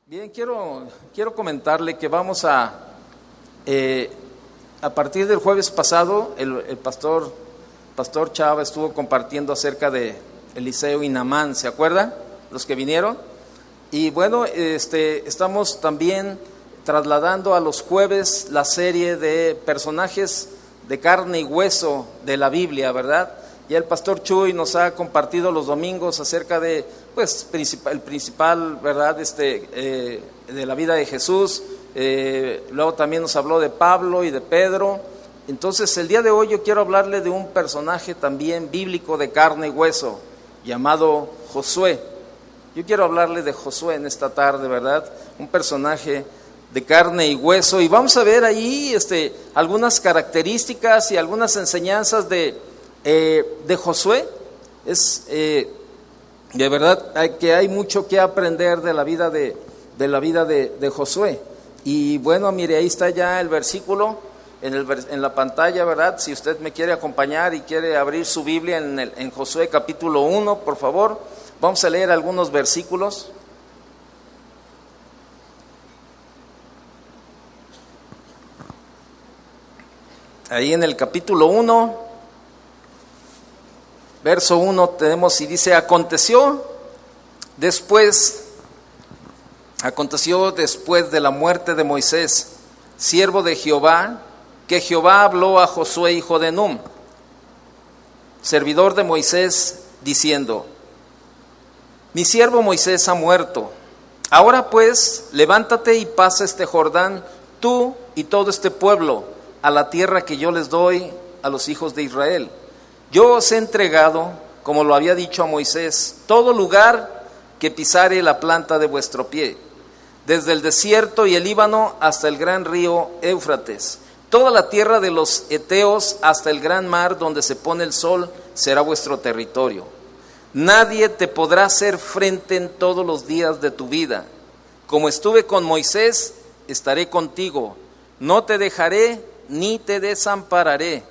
Bien, quiero comentarle que vamos a partir del jueves pasado, el pastor Chava estuvo compartiendo acerca de Eliseo y Naamán, ¿se acuerdan? Los que vinieron. Y bueno, estamos también trasladando a los jueves la serie de personajes de carne y hueso de la Biblia, ¿verdad? Ya el pastor Chuy nos ha compartido los domingos acerca de, pues, el principal, ¿verdad? De la vida de Jesús. Luego también nos habló de Pablo y de Pedro. Entonces, el día de hoy yo quiero hablarle de un personaje también bíblico de carne y hueso, llamado Josué. Yo quiero hablarle de Josué en esta tarde, ¿verdad? Un personaje de carne y hueso. Y vamos a ver ahí algunas características y algunas enseñanzas de Josué. De verdad que hay mucho que aprender de la vida de Josué. Y bueno, mire, ahí está ya el versículo en la pantalla, ¿verdad? Si usted me quiere acompañar y quiere abrir su Biblia en Josué capítulo 1, por favor, vamos a leer algunos versículos. Ahí en el capítulo 1, verso 1 tenemos y dice: Aconteció después de la muerte de Moisés, siervo de Jehová, que Jehová habló a Josué hijo de Nun, servidor de Moisés, diciendo: Mi siervo Moisés ha muerto. Ahora pues, levántate y pasa este Jordán, tú y todo este pueblo, a la tierra que yo les doy a los hijos de Israel. Yo os he entregado, como lo había dicho a Moisés, todo lugar que pisare la planta de vuestro pie, desde el desierto y el Líbano hasta el gran río Éufrates. Toda la tierra de los heteos hasta el gran mar donde se pone el sol será vuestro territorio. Nadie te podrá hacer frente en todos los días de tu vida. Como estuve con Moisés, estaré contigo. No te dejaré ni te desampararé.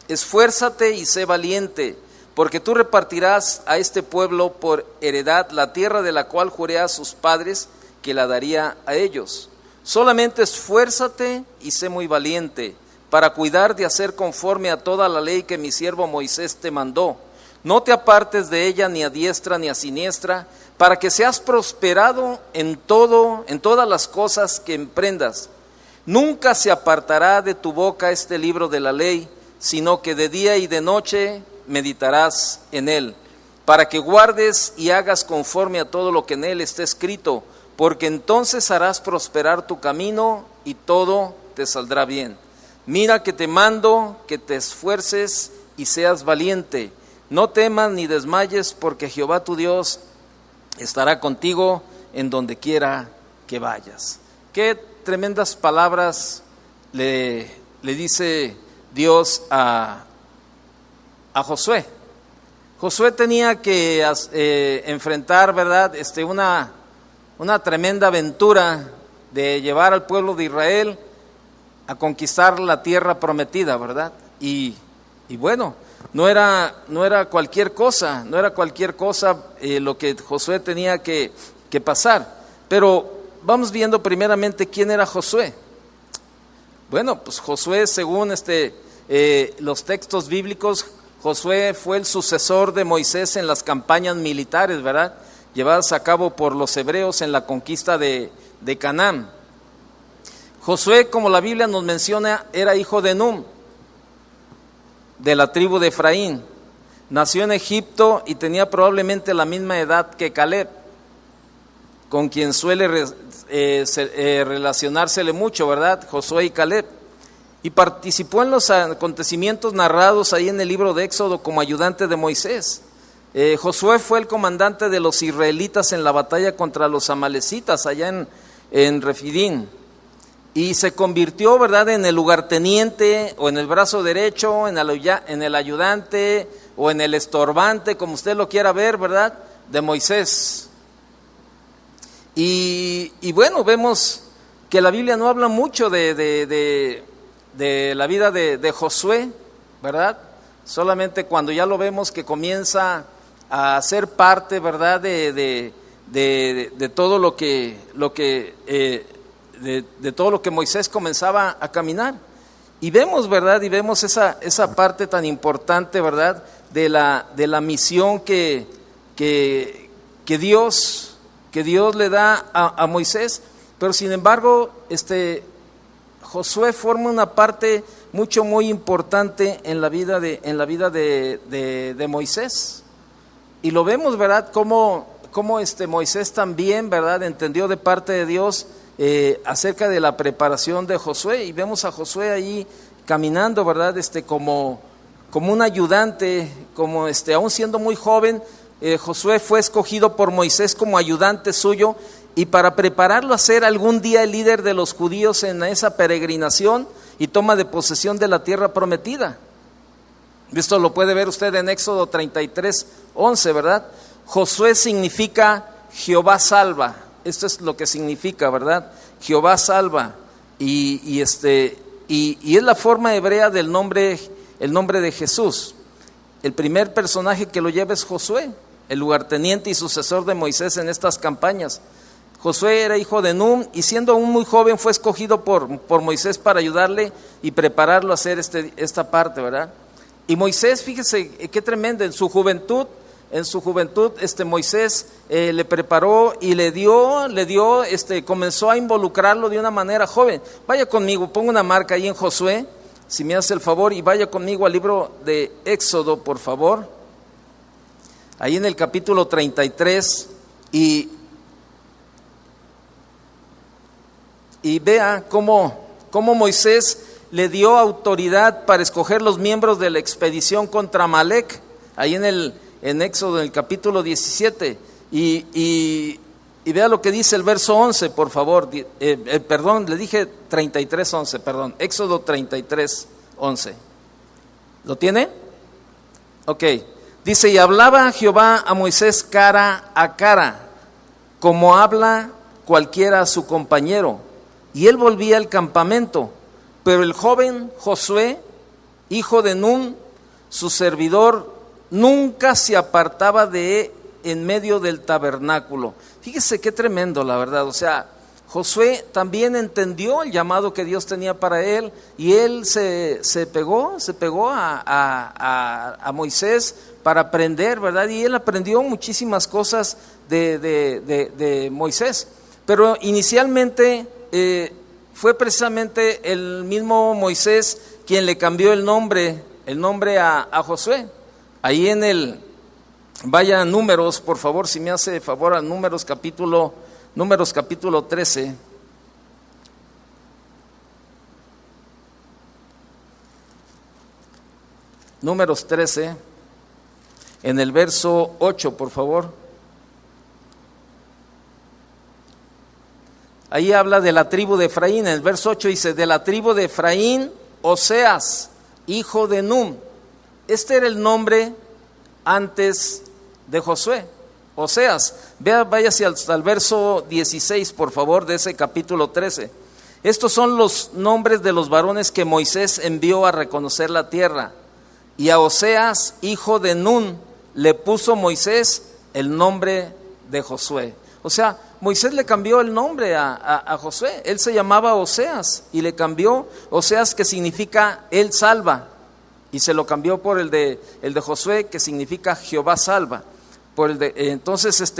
Esfuérzate y sé valiente, porque tú repartirás a este pueblo por heredad la tierra de la cual juré a sus padres que la daría a ellos. Solamente esfuérzate y sé muy valiente, para cuidar de hacer conforme a toda la ley que mi siervo Moisés te mandó. No te apartes de ella ni a diestra ni a siniestra, para que seas prosperado en todas las cosas que emprendas. Nunca se apartará de tu boca este libro de la ley, sino que de día y de noche meditarás en él, para que guardes y hagas conforme a todo lo que en él está escrito, porque entonces harás prosperar tu camino y todo te saldrá bien. Mira que te mando que te esfuerces y seas valiente. No temas ni desmayes, porque Jehová tu Dios estará contigo en donde quiera que vayas. Qué tremendas palabras le dice Dios a Josué. Josué tenía que enfrentar, ¿verdad? Una tremenda aventura de llevar al pueblo de Israel a conquistar la tierra prometida, ¿verdad? Y bueno, no era cualquier cosa, lo que Josué tenía que pasar. Pero vamos viendo primeramente quién era Josué. Bueno, pues Josué, según los textos bíblicos, Josué fue el sucesor de Moisés en las campañas militares, ¿verdad?, llevadas a cabo por los hebreos en la conquista de Canaán. Josué, como la Biblia nos menciona, era hijo de Nun, de la tribu de Efraín. Nació en Egipto y tenía probablemente la misma edad que Caleb, con quien suele relacionársele mucho, ¿verdad?, Josué y Caleb. Y participó en los acontecimientos narrados ahí en el libro de Éxodo como ayudante de Moisés. Josué fue el comandante de los israelitas en la batalla contra los amalecitas allá en Refidín. Y se convirtió, ¿verdad?, en el lugarteniente o en el brazo derecho, en el ayudante o en el estorbante, como usted lo quiera ver, ¿verdad?, de Moisés. Y bueno, vemos que la Biblia no habla mucho de la vida de Josué, ¿verdad? Solamente cuando ya lo vemos que comienza a ser parte, ¿verdad?, de de todo lo que de todo lo que Moisés comenzaba a caminar. Y vemos, ¿verdad? Y vemos esa parte tan importante, ¿verdad? De la misión que Dios le da a Moisés. Pero sin embargo, Josué forma una parte muy importante en la vida de Moisés. Y lo vemos, ¿verdad? Cómo Moisés también, ¿verdad? Entendió de parte de Dios acerca de la preparación de Josué, y vemos a Josué ahí caminando, ¿verdad? Como un ayudante, aún siendo muy joven, Josué fue escogido por Moisés como ayudante suyo, y para prepararlo a ser algún día el líder de los judíos en esa peregrinación y toma de posesión de la tierra prometida. Esto lo puede ver usted en Éxodo 33:11, ¿verdad? Josué significa Jehová salva. Esto es lo que significa, ¿verdad? Jehová salva. Y es la forma hebrea del nombre, el nombre de Jesús. El primer personaje que lo lleva es Josué, el lugarteniente y sucesor de Moisés en estas campañas. Josué era hijo de Nun, y siendo aún muy joven fue escogido por Moisés para ayudarle y prepararlo a hacer esta parte, ¿verdad? Y Moisés, fíjese qué tremendo, en su juventud Moisés le preparó y le dio, comenzó a involucrarlo de una manera joven. Vaya conmigo, ponga una marca ahí en Josué, si me hace el favor, y vaya conmigo al libro de Éxodo, por favor. Ahí en el capítulo 33, y vea cómo Moisés le dio autoridad para escoger los miembros de la expedición contra Amalec, ahí en Éxodo, en el capítulo 17, y vea lo que dice el verso 11, por favor. Perdón, le dije 33:11, perdón, Éxodo 33:11. ¿Lo tiene? Ok, dice: y hablaba Jehová a Moisés cara a cara, como habla cualquiera a su compañero, y él volvía al campamento. Pero el joven Josué, hijo de Nun, su servidor, nunca se apartaba de en medio del tabernáculo. Fíjese qué tremendo, la verdad. O sea, Josué también entendió el llamado que Dios tenía para él, y él se pegó a Moisés para aprender, ¿verdad? Y él aprendió muchísimas cosas de Moisés. Pero inicialmente fue precisamente el mismo Moisés quien le cambió el nombre a Josué. Ahí vaya a Números, por favor, si me hace favor, a Números capítulo 13. Números 13, en el verso 8, por favor. Ahí habla de la tribu de Efraín. En el verso 8 dice: de la tribu de Efraín, Oseas, hijo de Nun. Este era el nombre antes de Josué, Oseas. Váyase hasta el verso 16, por favor, de ese capítulo 13. Estos son los nombres de los varones que Moisés envió a reconocer la tierra. Y a Oseas, hijo de Nun, le puso Moisés el nombre de Josué. O sea, Moisés le cambió el nombre a Josué. Él se llamaba Oseas y le cambió Oseas, que significa Él salva, y se lo cambió por el de Josué, que significa Jehová salva. Entonces,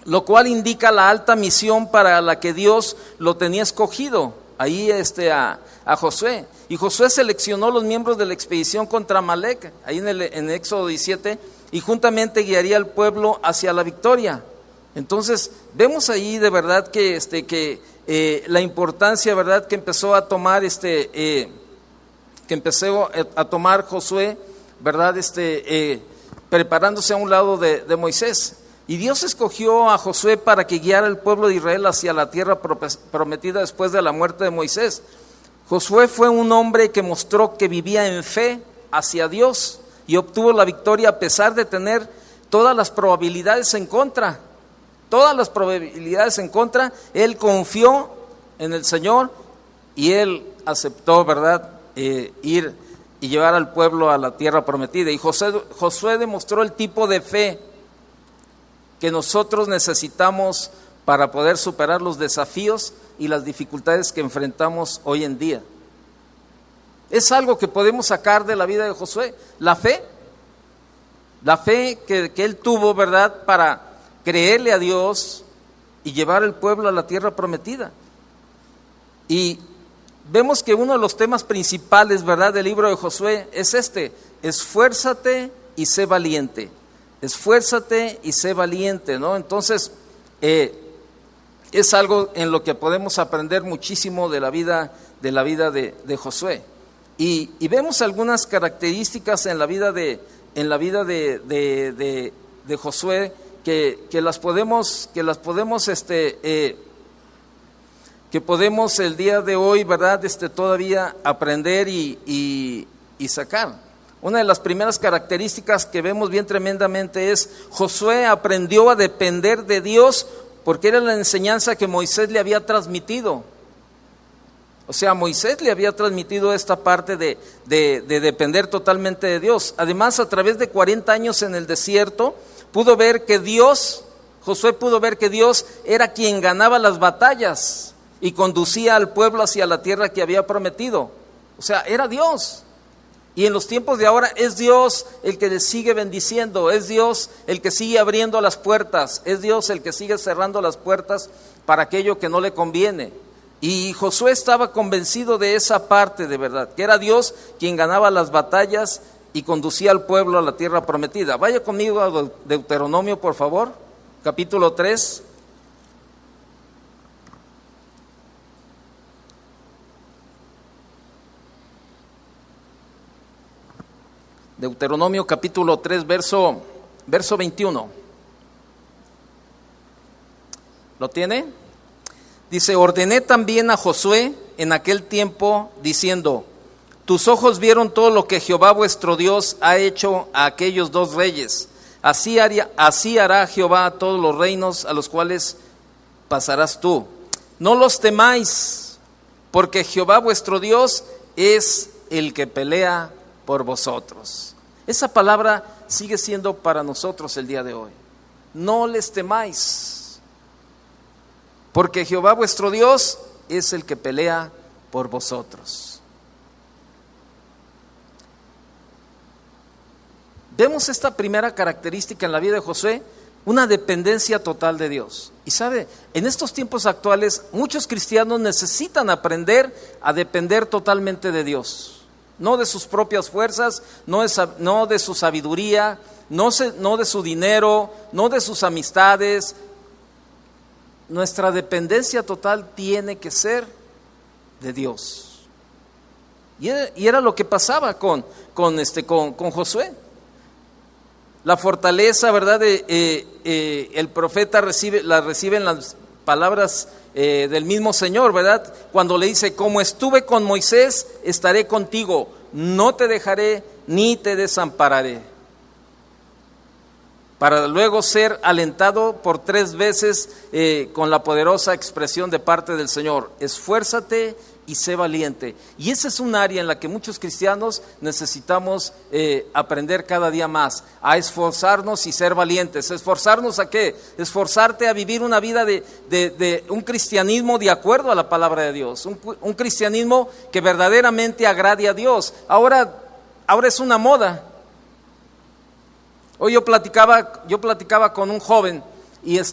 lo cual indica la alta misión para la que Dios lo tenía escogido ahí a Josué. Y Josué seleccionó los miembros de la expedición contra Amalec, ahí en Éxodo 17, y juntamente guiaría al pueblo hacia la victoria. Entonces vemos ahí de verdad que la importancia, verdad, que empezó a tomar Josué, verdad, preparándose a un lado de Moisés. Y Dios escogió a Josué para que guiara al pueblo de Israel hacia la tierra prometida después de la muerte de Moisés. Josué fue un hombre que mostró que vivía en fe hacia Dios y obtuvo la victoria a pesar de tener todas las probabilidades en contra. Él confió en el Señor y él aceptó, ¿verdad?, ir y llevar al pueblo a la tierra prometida. Y Josué demostró el tipo de fe que nosotros necesitamos para poder superar los desafíos y las dificultades que enfrentamos hoy en día. Es algo que podemos sacar de la vida de Josué, la fe que él tuvo, ¿verdad?, para creerle a Dios y llevar el pueblo a la tierra prometida. Y vemos que uno de los temas principales, ¿verdad?, del libro de Josué es esfuérzate y sé valiente. Esfuérzate y sé valiente, ¿no? Entonces, es algo en lo que podemos aprender muchísimo de la vida de Josué. Y vemos algunas características en la vida de Josué que podemos el día de hoy, ¿verdad?, todavía aprender y sacar. Una de las primeras características que vemos bien tremendamente es: Josué aprendió a depender de Dios porque era la enseñanza que Moisés le había transmitido. O sea, Moisés le había transmitido esta parte de depender totalmente de Dios. Además, a través de 40 años en el desierto, Josué pudo ver que Dios era quien ganaba las batallas y conducía al pueblo hacia la tierra que había prometido. O sea, era Dios. Y en los tiempos de ahora es Dios el que le sigue bendiciendo, es Dios el que sigue abriendo las puertas, es Dios el que sigue cerrando las puertas para aquello que no le conviene. Y Josué estaba convencido de esa parte de verdad, que era Dios quien ganaba las batallas y conducía al pueblo a la tierra prometida. Vaya conmigo a Deuteronomio, por favor, capítulo 3. Deuteronomio capítulo 3, verso 21. ¿Lo tiene? Dice: ordené también a Josué en aquel tiempo, diciendo: tus ojos vieron todo lo que Jehová vuestro Dios ha hecho a aquellos dos reyes. Así hará Jehová a todos los reinos a los cuales pasarás tú. No los temáis, porque Jehová vuestro Dios es el que pelea por vosotros. Esa palabra sigue siendo para nosotros el día de hoy. No les temáis, porque Jehová vuestro Dios es el que pelea por vosotros. Vemos esta primera característica en la vida de Josué, una dependencia total de Dios. Y sabe, en estos tiempos actuales muchos cristianos necesitan aprender a depender totalmente de Dios. No de sus propias fuerzas, no de su sabiduría, no de su dinero, no de sus amistades. Nuestra dependencia total tiene que ser de Dios. Y era lo que pasaba con Josué. La fortaleza, ¿verdad? El profeta reciben las palabras del mismo Señor, ¿verdad? Cuando le dice: como estuve con Moisés, estaré contigo, no te dejaré ni te desampararé. Para luego ser alentado por 3 veces con la poderosa expresión de parte del Señor: esfuérzate y sé valiente. Y esa es un área en la que muchos cristianos necesitamos aprender cada día más, a esforzarnos y ser valientes. ¿Esforzarnos a qué? Esforzarte a vivir una vida de un cristianismo de acuerdo a la palabra de Dios, un cristianismo que verdaderamente agrade a Dios. Ahora es una moda. Hoy yo platicaba con un joven y el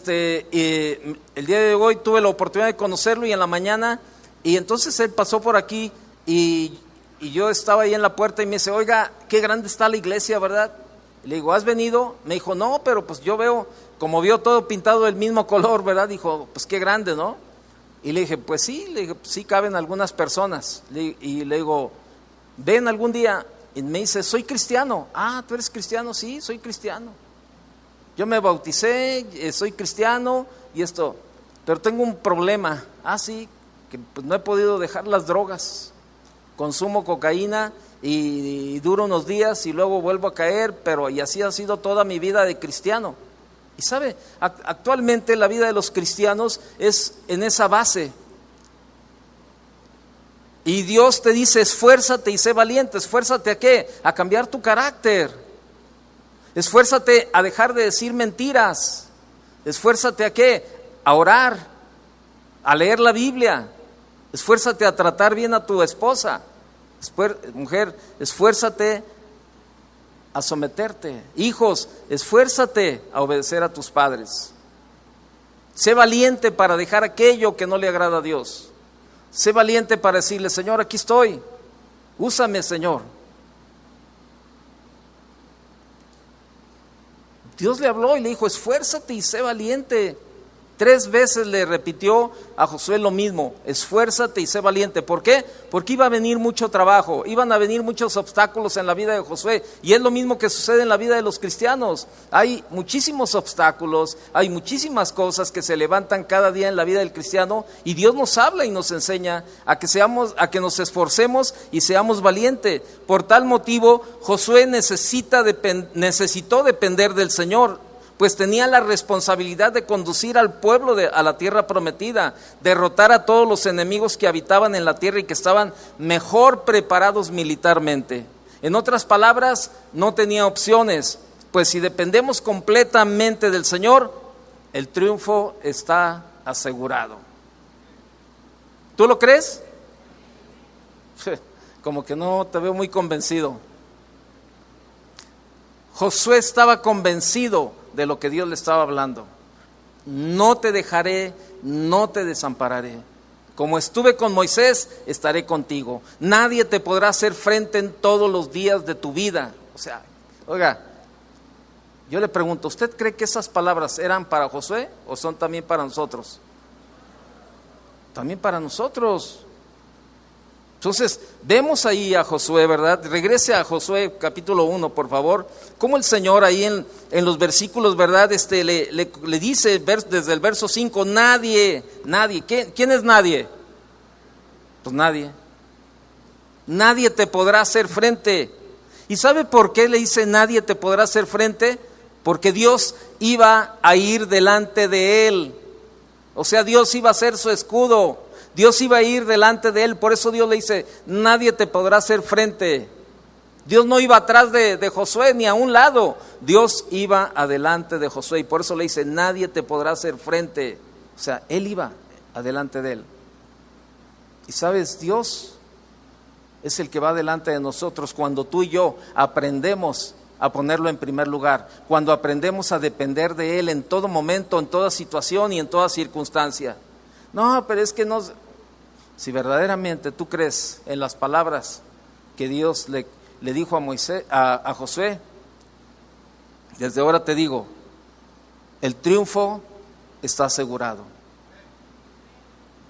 día de hoy tuve la oportunidad de conocerlo, y en la mañana, y entonces él pasó por aquí y yo estaba ahí en la puerta y me dice: oiga, qué grande está la iglesia, ¿verdad? Y le digo: ¿has venido? Me dijo: no, pero pues yo veo, como vio todo pintado del mismo color, ¿verdad? Dijo: pues qué grande, ¿no? Y le dije: pues sí, sí caben algunas personas. Y le digo: ven algún día. Y me dice: soy cristiano. Ah, ¿tú eres cristiano? Sí, soy cristiano. Yo me bauticé, soy cristiano y esto, pero tengo un problema. Ah, sí, que pues no he podido dejar las drogas. Consumo cocaína y duro unos días y luego vuelvo a caer, y así ha sido toda mi vida de cristiano. Y sabe, actualmente la vida de los cristianos es en esa base. Y Dios te dice: esfuérzate y sé valiente. ¿Esfuérzate a qué? A cambiar tu carácter. Esfuérzate a dejar de decir mentiras. Esfuérzate ¿a qué? A orar, a leer la Biblia. Esfuérzate a tratar bien a tu esposa. Mujer, esfuérzate a someterte. Hijos, esfuérzate a obedecer a tus padres. Sé valiente para dejar aquello que no le agrada a Dios. Sé valiente para decirle: Señor, aquí estoy. Úsame, Señor. Dios le habló y le dijo: esfuérzate y sé valiente. 3 veces le repitió a Josué lo mismo: esfuérzate y sé valiente. ¿Por qué? Porque iba a venir mucho trabajo, iban a venir muchos obstáculos en la vida de Josué, y es lo mismo que sucede en la vida de los cristianos. Hay muchísimos obstáculos, hay muchísimas cosas que se levantan cada día en la vida del cristiano, y Dios nos habla y nos enseña a que nos esforcemos y seamos valientes. Por tal motivo, Josué necesitó depender del Señor, pues tenía la responsabilidad de conducir al pueblo a la tierra prometida, derrotar a todos los enemigos que habitaban en la tierra y que estaban mejor preparados militarmente. En otras palabras, no tenía opciones, pues si dependemos completamente del Señor, el triunfo está asegurado. ¿Tú lo crees? Como que no te veo muy convencido. Josué estaba convencido de lo que Dios le estaba hablando. No te dejaré, no te desampararé. Como estuve con Moisés, estaré contigo. Nadie te podrá hacer frente en todos los días de tu vida. O sea, oiga, yo le pregunto, ¿usted cree que esas palabras eran para Josué o son también para nosotros? También para nosotros. Entonces, vemos ahí a Josué, ¿verdad? Regrese a Josué capítulo 1, por favor. Cómo el Señor ahí en los versículos, ¿verdad? Le dice desde el verso 5, nadie. ¿Quién es nadie? Pues nadie. Nadie te podrá hacer frente. ¿Y sabe por qué le dice nadie te podrá hacer frente? Porque Dios iba a ir delante de él. O sea, Dios iba a ser su escudo. Dios iba a ir delante de él, por eso Dios le dice, nadie te podrá hacer frente. Dios no iba atrás de Josué ni a un lado, Dios iba adelante de Josué, y por eso le dice, nadie te podrá hacer frente. O sea, él iba adelante de él. Y sabes, Dios es el que va delante de nosotros cuando tú y yo aprendemos a ponerlo en primer lugar, cuando aprendemos a depender de él en todo momento, en toda situación y en toda circunstancia. No, pero es que no. Si verdaderamente tú crees en las palabras que Dios le dijo a Josué, desde ahora te digo, el triunfo está asegurado.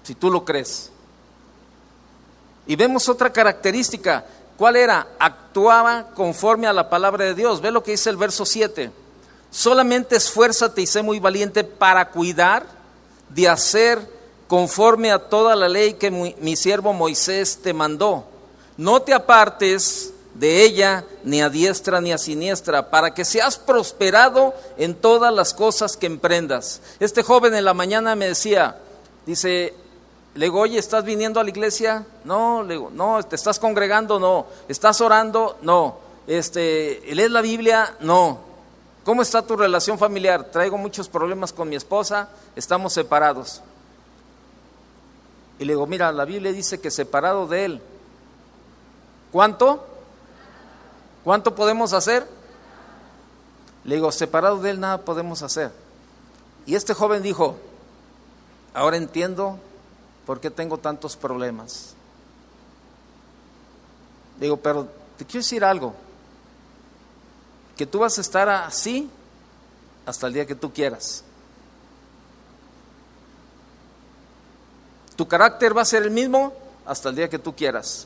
Si tú lo crees. Y vemos otra característica. ¿Cuál era? Actuaba conforme a la palabra de Dios. Ve lo que dice el verso 7. Solamente esfuérzate y sé muy valiente para cuidar de hacer conforme a toda la ley que mi siervo Moisés te mandó. No te apartes de ella ni a diestra ni a siniestra, para que seas prosperado en todas las cosas que emprendas. Este joven en la mañana me decía, le digo, oye, ¿estás viniendo a la iglesia? No, le digo, no. ¿Te estás congregando? No. ¿Estás orando? No. ¿Lees la Biblia? No. ¿Cómo está tu relación familiar? Traigo muchos problemas con mi esposa, estamos separados. Y le digo, mira, la Biblia dice que separado de él, ¿cuánto podemos hacer? Le digo, separado de él nada podemos hacer. Y este joven dijo, ahora entiendo por qué tengo tantos problemas. Le digo, pero te quiero decir algo, que tú vas a estar así hasta el día que tú quieras. Tu carácter va a ser el mismo hasta el día que tú quieras.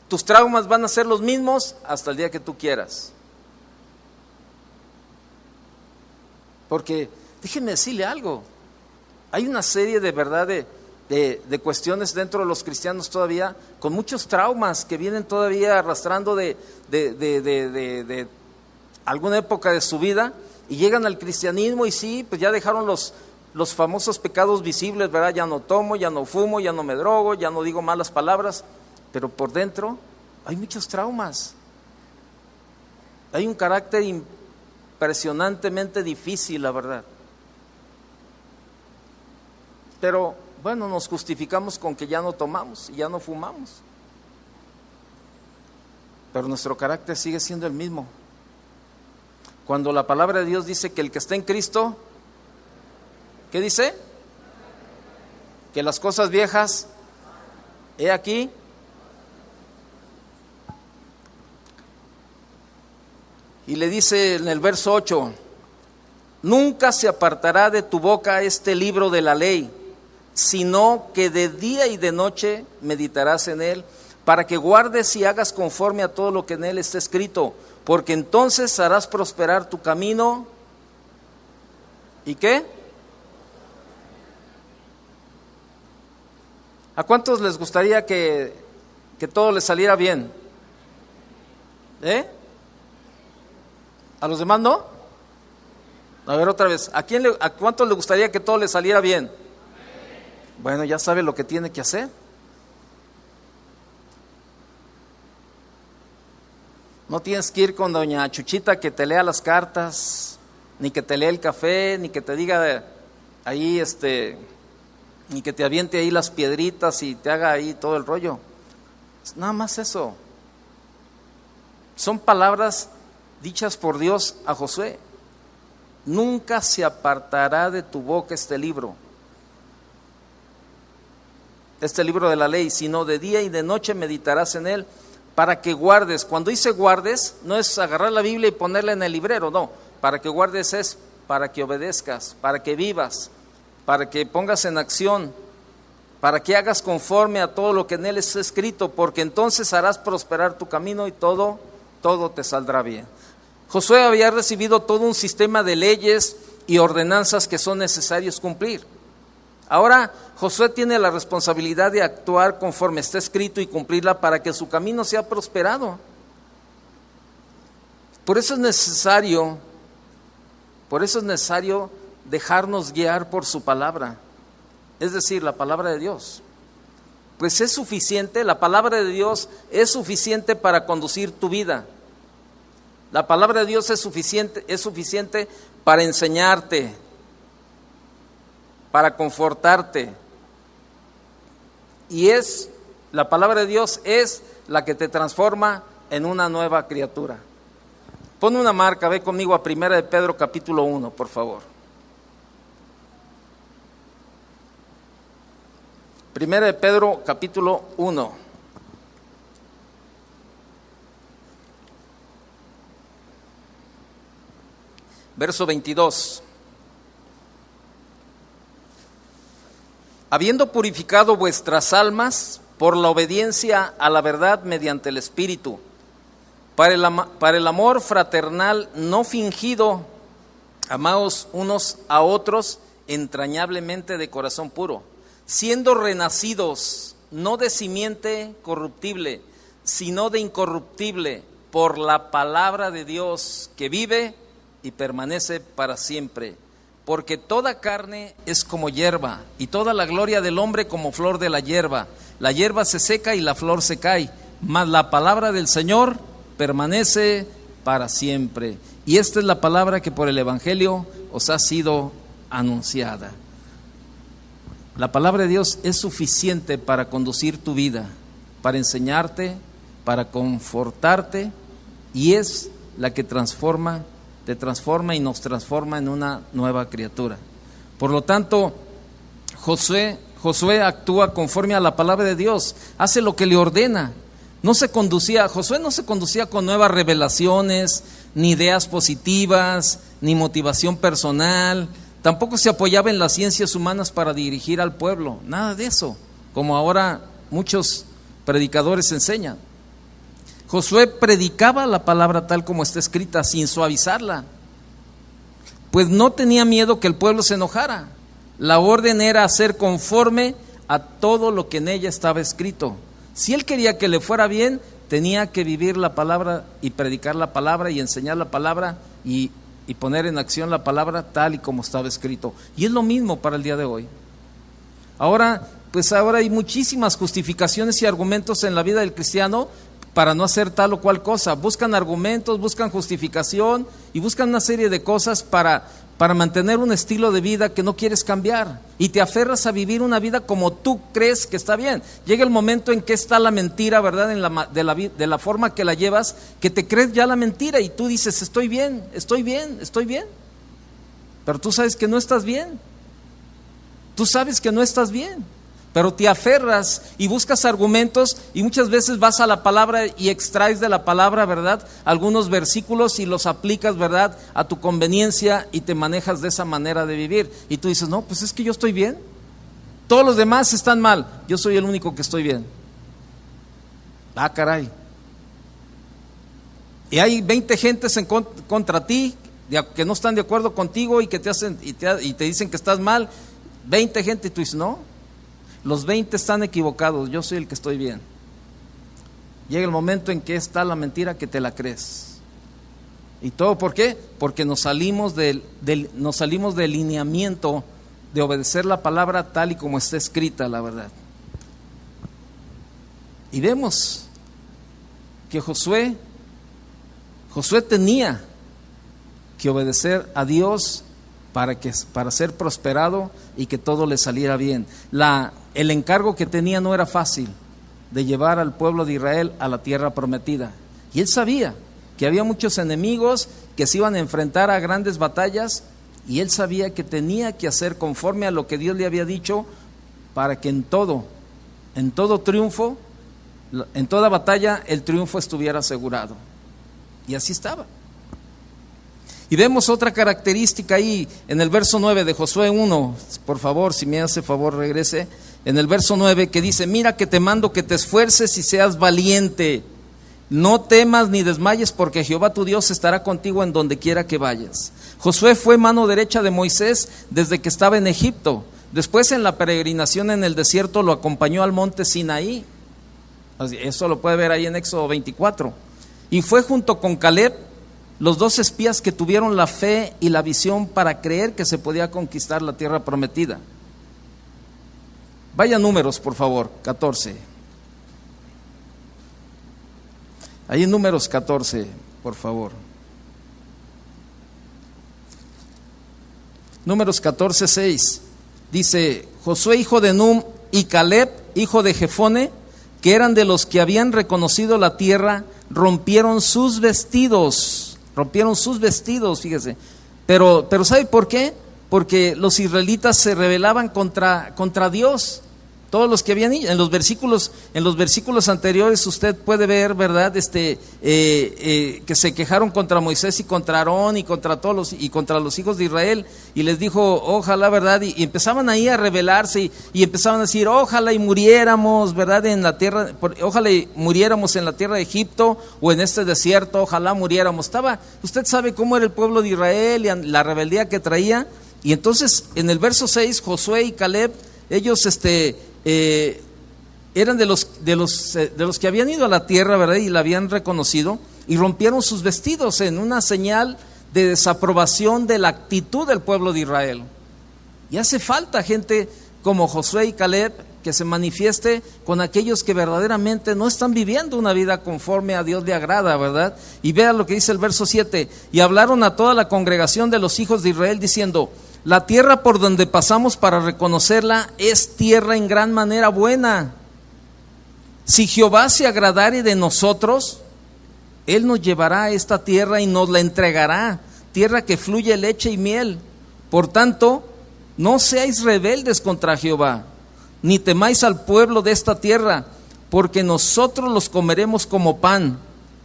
Tus traumas van a ser los mismos hasta el día que tú quieras. Porque, déjenme decirle algo, hay una serie de verdad de cuestiones dentro de los cristianos todavía, con muchos traumas que vienen todavía arrastrando de alguna época de su vida, y llegan al cristianismo y sí, pues ya dejaron los famosos pecados visibles, ¿verdad? Ya no tomo, ya no fumo, ya no me drogo, ya no digo malas palabras, pero por dentro hay muchos traumas. Hay un carácter impresionantemente difícil, la verdad. Pero bueno, nos justificamos con que ya no tomamos y ya no fumamos. Pero nuestro carácter sigue siendo el mismo. Cuando la palabra de Dios dice que el que está en Cristo, ¿qué dice? Que las cosas viejas, he aquí. Y le dice en el verso 8, nunca se apartará de tu boca este libro de la ley, sino que de día y de noche meditarás en él, para que guardes y hagas conforme a todo lo que en él está escrito, porque entonces harás prosperar tu camino. ¿Y qué? ¿A cuántos les gustaría que todo les saliera bien? ¿A los demás no? A ver otra vez, ¿a cuántos les gustaría que todo les saliera bien? Bueno, ya sabe lo que tiene que hacer. No tienes que ir con doña Chuchita que te lea las cartas, ni que te lea el café, ni que te diga ahí ni que te aviente ahí las piedritas y te haga ahí todo el rollo. Nada más eso. Son palabras dichas por Dios a Josué. Nunca se apartará de tu boca este libro de la ley, sino de día y de noche meditarás en él, para que guardes. Cuando dice guardes, no es agarrar la Biblia y ponerla en el librero, no. Para que guardes es para que obedezcas, para que vivas, para que pongas en acción, para que hagas conforme a todo lo que en él está escrito, porque entonces harás prosperar tu camino y todo te saldrá bien. Josué había recibido todo un sistema de leyes y ordenanzas que son necesarios cumplir. Ahora Josué tiene la responsabilidad de actuar conforme está escrito y cumplirla para que su camino sea prosperado. Por eso es necesario dejarnos guiar por su palabra, es decir, la palabra de Dios. Pues es suficiente, la palabra de Dios es suficiente para conducir tu vida. La palabra de Dios es suficiente para enseñarte, para confortarte. Y la palabra de Dios es la que te transforma en una nueva criatura. Pon una marca, ve conmigo a 1 de Pedro capítulo 1, por favor. 1 de Pedro capítulo 1. Verso 22. Habiendo purificado vuestras almas por la obediencia a la verdad mediante el Espíritu, para el amor fraternal no fingido, amaos unos a otros entrañablemente de corazón puro, siendo renacidos no de simiente corruptible, sino de incorruptible, por la palabra de Dios que vive y permanece para siempre. Porque toda carne es como hierba, y toda la gloria del hombre como flor de la hierba. La hierba se seca y la flor se cae, mas la palabra del Señor permanece para siempre. Y esta es la palabra que por el Evangelio os ha sido anunciada. La palabra de Dios es suficiente para conducir tu vida, para enseñarte, para confortarte, y es la que te transforma y nos transforma en una nueva criatura. Por lo tanto, Josué actúa conforme a la palabra de Dios, hace lo que le ordena. Josué no se conducía con nuevas revelaciones, ni ideas positivas, ni motivación personal, tampoco se apoyaba en las ciencias humanas para dirigir al pueblo, nada de eso, como ahora muchos predicadores enseñan. Josué predicaba la palabra tal como está escrita, sin suavizarla, pues no tenía miedo que el pueblo se enojara. La orden era hacer conforme a todo lo que en ella estaba escrito. Si él quería que le fuera bien, tenía que vivir la palabra y predicar la palabra y enseñar la palabra y poner en acción la palabra tal y como estaba escrito. Y es lo mismo para el día de hoy. Ahora hay muchísimas justificaciones y argumentos en la vida del cristiano para no hacer tal o cual cosa. Buscan argumentos, buscan justificación y buscan una serie de cosas para para mantener un estilo de vida que no quieres cambiar y te aferras a vivir una vida como tú crees que está bien. Llega el momento en que está la mentira, ¿verdad? De la forma que la llevas, que te crees ya la mentira y tú dices, estoy bien, estoy bien, estoy bien. Pero tú sabes que no estás bien. Tú sabes que no estás bien, pero te aferras y buscas argumentos y muchas veces vas a la palabra y extraes de la palabra, ¿verdad?, algunos versículos y los aplicas, ¿verdad?, a tu conveniencia y te manejas de esa manera de vivir. Y tú dices, no, pues es que yo estoy bien. Todos los demás están mal, yo soy el único que estoy bien. Ah, caray. Y hay 20 gentes contra ti que no están de acuerdo contigo y que te hacen y te dicen que estás mal. 20 gente y tú dices, no, los 20 están equivocados, yo soy el que estoy bien. Llega el momento en que está la mentira que te la crees. ¿Y todo por qué? Porque nos salimos del lineamiento de obedecer la palabra tal y como está escrita, la verdad. Y vemos que Josué tenía que obedecer a Dios para ser prosperado y que todo le saliera bien. El encargo que tenía no era fácil, de llevar al pueblo de Israel a la tierra prometida. Y él sabía que había muchos enemigos que se iban a enfrentar a grandes batallas, y él sabía que tenía que hacer conforme a lo que Dios le había dicho, para que en todo triunfo, en toda batalla, el triunfo estuviera asegurado. Y así estaba. Y vemos otra característica ahí en el verso 9 de Josué 1, por favor, si me hace favor regrese, en el verso 9 que dice, mira que te mando que te esfuerces y seas valiente, no temas ni desmayes porque Jehová tu Dios estará contigo en donde quiera que vayas. Josué fue mano derecha de Moisés desde que estaba en Egipto, después en la peregrinación en el desierto lo acompañó al monte Sinaí, eso lo puede ver ahí en Éxodo 24, y fue junto con Caleb los 2 espías que tuvieron la fe y la visión para creer que se podía conquistar la tierra prometida. Vaya Números, por favor, 14. Ahí en Números 14, por favor. Números 14, 6. Dice, Josué hijo de Num y Caleb hijo de Jefone, que eran de los que habían reconocido la tierra, rompieron sus vestidos, fíjese. Pero ¿sabe por qué? Porque los israelitas se rebelaban contra Dios. Todos los que habían ido, en los versículos anteriores usted puede ver, ¿verdad? Que se quejaron contra Moisés y contra Aarón y contra contra los hijos de Israel, y les dijo, ojalá, ¿verdad? Y empezaban ahí a rebelarse y empezaban a decir, ojalá y muriéramos, ¿verdad? Ojalá y muriéramos en la tierra de Egipto o en este desierto, ojalá muriéramos. Usted sabe cómo era el pueblo de Israel y la rebeldía que traía. Y entonces en el verso 6, Josué y Caleb, ellos eran de los que habían ido a la tierra, ¿verdad? Y la habían reconocido, y rompieron sus vestidos en una señal de desaprobación de la actitud del pueblo de Israel. Y hace falta gente como Josué y Caleb que se manifieste con aquellos que verdaderamente no están viviendo una vida conforme a Dios le agrada, ¿verdad? Y vea lo que dice el verso 7, y hablaron a toda la congregación de los hijos de Israel diciendo, la tierra por donde pasamos para reconocerla es tierra en gran manera buena. Si Jehová se agradare de nosotros, Él nos llevará a esta tierra y nos la entregará, tierra que fluye leche y miel. Por tanto, no seáis rebeldes contra Jehová, ni temáis al pueblo de esta tierra, porque nosotros los comeremos como pan.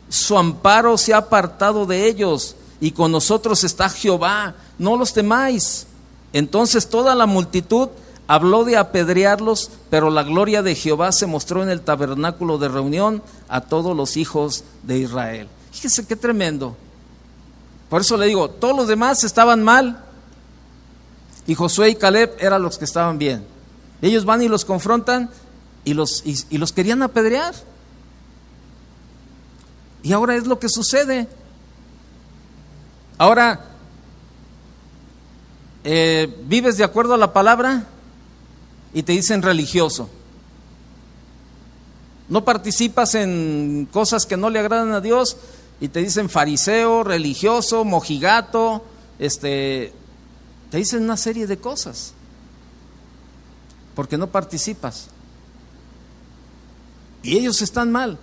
Su amparo se ha apartado de ellos, y con nosotros está Jehová, no los temáis. Entonces toda la multitud habló de apedrearlos, pero la gloria de Jehová se mostró en el tabernáculo de reunión a todos los hijos de Israel. Fíjese qué tremendo. Por eso le digo, todos los demás estaban mal, y Josué y Caleb eran los que estaban bien. Ellos van y los confrontan y los querían apedrear. Y ahora es lo que sucede. Ahora, vives de acuerdo a la palabra y te dicen religioso. No participas en cosas que no le agradan a Dios y te dicen fariseo, religioso, mojigato, Te dicen una serie de cosas porque no participas. Y ellos están mal.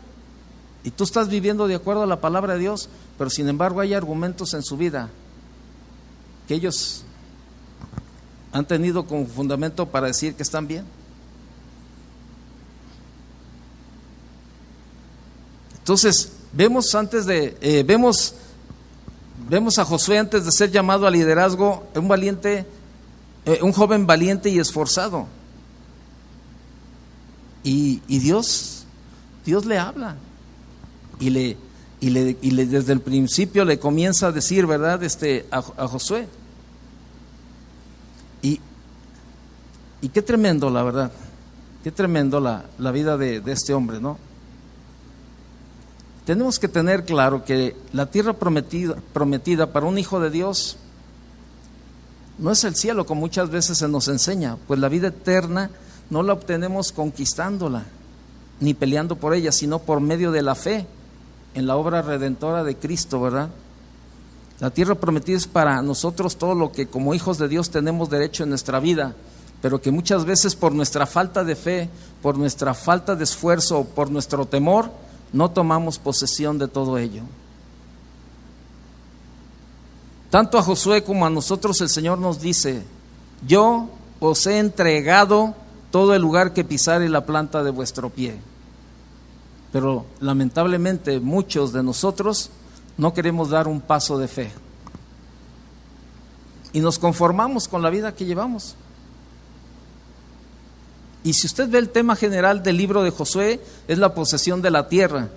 Y tú estás viviendo de acuerdo a la palabra de Dios, pero sin embargo hay argumentos en su vida que ellos han tenido como fundamento para decir que están bien. Entonces, vemos a Josué antes de ser llamado al liderazgo, un joven valiente y esforzado. Y Dios le habla y desde el principio le comienza a decir, ¿verdad? A Josué. Y qué tremendo, la verdad, qué tremendo la vida de este hombre, ¿no? Tenemos que tener claro que la tierra prometida para un hijo de Dios no es el cielo, como muchas veces se nos enseña, pues la vida eterna no la obtenemos conquistándola, ni peleando por ella, sino por medio de la fe en la obra redentora de Cristo, ¿verdad? La tierra prometida es para nosotros todo lo que como hijos de Dios tenemos derecho en nuestra vida, pero que muchas veces por nuestra falta de fe, por nuestra falta de esfuerzo, por nuestro temor, no tomamos posesión de todo ello. Tanto a Josué como a nosotros el Señor nos dice: yo os he entregado todo el lugar que pisare la planta de vuestro pie. Pero lamentablemente muchos de nosotros no queremos dar un paso de fe y nos conformamos con la vida que llevamos. Y si usted ve el tema general del libro de Josué, es la posesión de la tierra.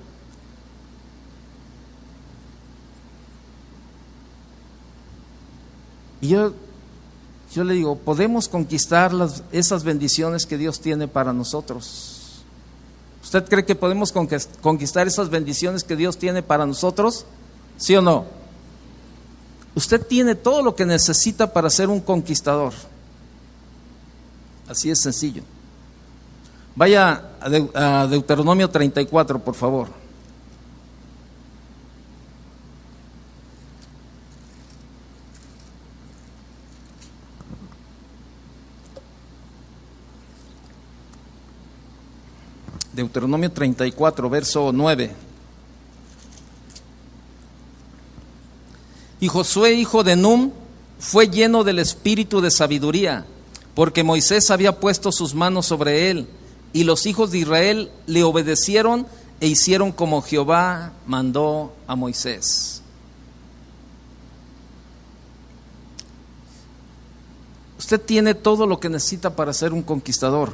Y yo le digo, podemos conquistar esas bendiciones que Dios tiene para nosotros. ¿Usted cree que podemos conquistar esas bendiciones que Dios tiene para nosotros? ¿Sí o no? Usted tiene todo lo que necesita para ser un conquistador. Así es sencillo. Vaya a Deuteronomio 34, por favor. Deuteronomio 34, verso 9. Y Josué, hijo de Nun, fue lleno del espíritu de sabiduría, porque Moisés había puesto sus manos sobre él, y los hijos de Israel le obedecieron e hicieron como Jehová mandó a Moisés. Usted tiene todo lo que necesita para ser un conquistador.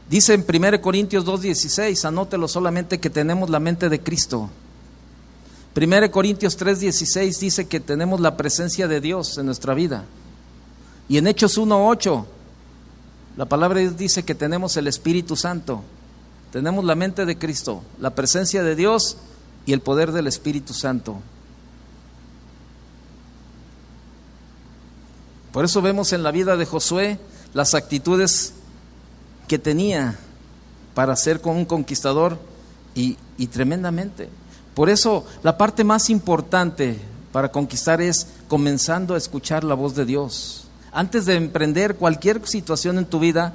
Dice en 1 Corintios 2:16, anótelo solamente, que tenemos la mente de Cristo. 1 Corintios 3:16 dice que tenemos la presencia de Dios en nuestra vida. Y en Hechos 1:8, la palabra de Dios dice que tenemos el Espíritu Santo. Tenemos la mente de Cristo, la presencia de Dios y el poder del Espíritu Santo. Por eso vemos en la vida de Josué las actitudes que tenía para ser un conquistador y tremendamente. Por eso la parte más importante para conquistar es comenzando a escuchar la voz de Dios. Antes de emprender cualquier situación en tu vida,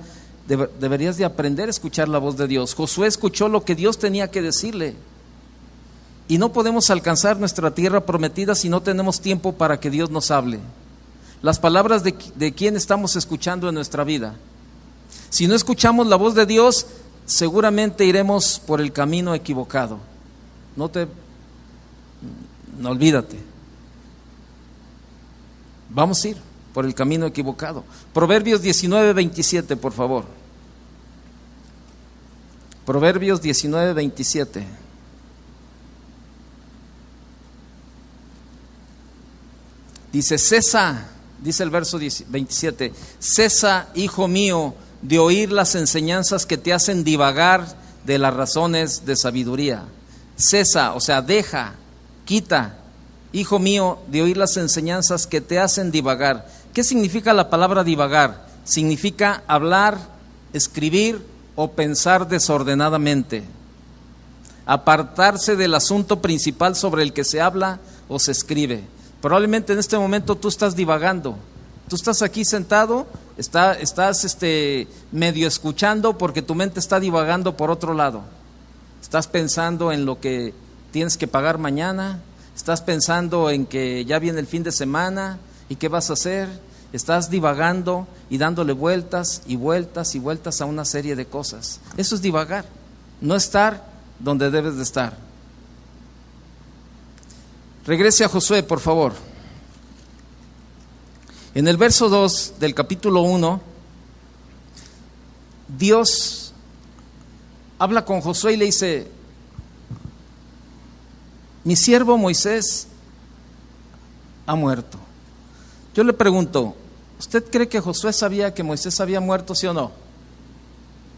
deberías de aprender a escuchar la voz de Dios. Josué escuchó lo que Dios tenía que decirle. Y no podemos alcanzar nuestra tierra prometida si no tenemos tiempo para que Dios nos hable. Las palabras de quién estamos escuchando en nuestra vida. Si no escuchamos la voz de Dios, seguramente iremos por el camino equivocado. No olvídate. Vamos a ir por el camino equivocado. Proverbios 19:27, por favor. Proverbios 19:27. Dice, cesa, dice el verso 27, cesa, hijo mío, de oír las enseñanzas que te hacen divagar de las razones de sabiduría. Cesa, o sea, deja, quita, hijo mío, de oír las enseñanzas que te hacen divagar. ¿Qué significa la palabra divagar? Significa hablar, escribir o pensar desordenadamente. Apartarse del asunto principal sobre el que se habla o se escribe. Probablemente en este momento tú estás divagando. Tú estás aquí sentado, estás medio escuchando porque tu mente está divagando por otro lado. Estás pensando en lo que tienes que pagar mañana, estás pensando en que ya viene el fin de semana y qué vas a hacer. Estás divagando y dándole vueltas y vueltas y vueltas a una serie de cosas. Eso es divagar, no estar donde debes de estar. Regrese a Josué, por favor. En el verso 2 del capítulo 1, Dios habla con Josué y le dice: mi siervo Moisés ha muerto. Yo le pregunto, ¿usted cree que Josué sabía que Moisés había muerto, sí o no?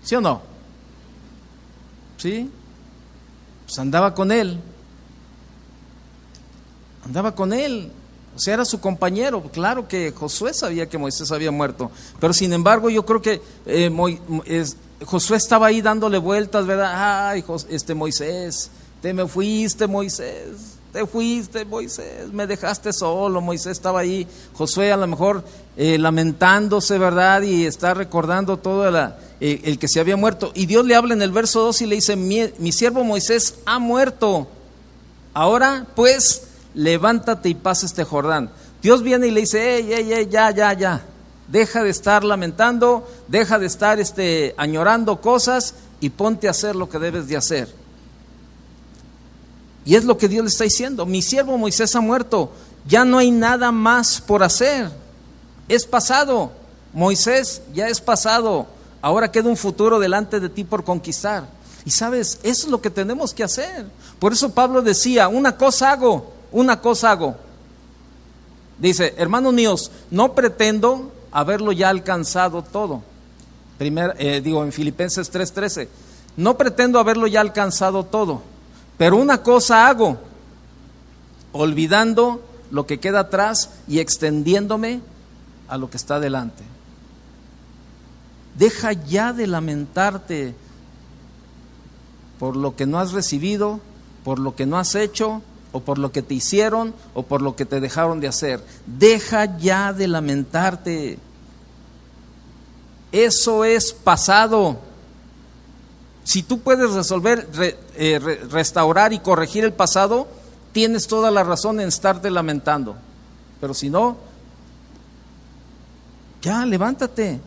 ¿Sí o no? ¿Sí? Pues andaba con él. O sea, era su compañero. Claro que Josué sabía que Moisés había muerto, pero sin embargo yo creo que Josué estaba ahí dándole vueltas, ¿verdad? Ay, Moisés, me fuiste, Moisés, te fuiste, Moisés, me dejaste solo. Moisés estaba ahí, Josué a lo mejor lamentándose, ¿verdad? Y está recordando todo el que se había muerto. Y Dios le habla en el verso 2 y le dice: mi siervo Moisés ha muerto. Ahora pues levántate y pasa este Jordán. Dios viene y le dice: ey, ya. Deja de estar lamentando, deja de estar añorando cosas y ponte a hacer lo que debes de hacer. Y es lo que Dios le está diciendo: mi siervo Moisés ha muerto, ya no hay nada más por hacer, es pasado. Moisés ya es pasado, ahora queda un futuro delante de ti por conquistar. Y sabes, eso es lo que tenemos que hacer. Por eso Pablo decía: una cosa hago. Dice: hermanos míos, no pretendo haberlo ya alcanzado todo. En Filipenses 3:13, no pretendo haberlo ya alcanzado todo, pero una cosa hago, olvidando lo que queda atrás y extendiéndome a lo que está delante. Deja ya de lamentarte por lo que no has recibido, por lo que no has hecho, o por lo que te hicieron, o por lo que te dejaron de hacer. Deja ya de lamentarte. Eso es pasado. Si tú puedes restaurar y corregir el pasado, tienes toda la razón en estarte lamentando. Pero si no, ya levántate.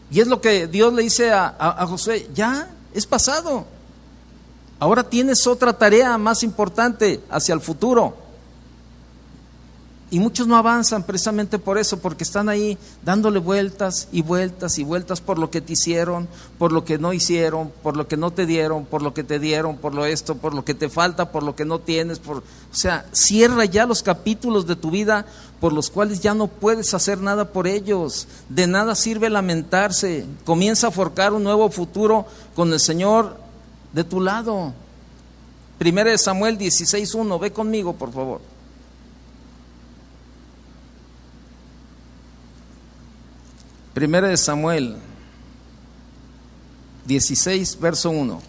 Y es lo que Dios le dice a Josué: ya es pasado. Ahora tienes otra tarea más importante hacia el futuro. Y muchos no avanzan precisamente por eso, porque están ahí dándole vueltas y vueltas y vueltas por lo que te hicieron, por lo que no hicieron, por lo que no te dieron, por lo que te dieron, por lo esto, por lo que te falta, por lo que no tienes. O sea, cierra ya los capítulos de tu vida por los cuales ya no puedes hacer nada por ellos. De nada sirve lamentarse. Comienza a forjar un nuevo futuro con el Señor de tu lado. 1 Samuel 16:1, ve conmigo, por favor. Primera de Samuel 16, verso 1.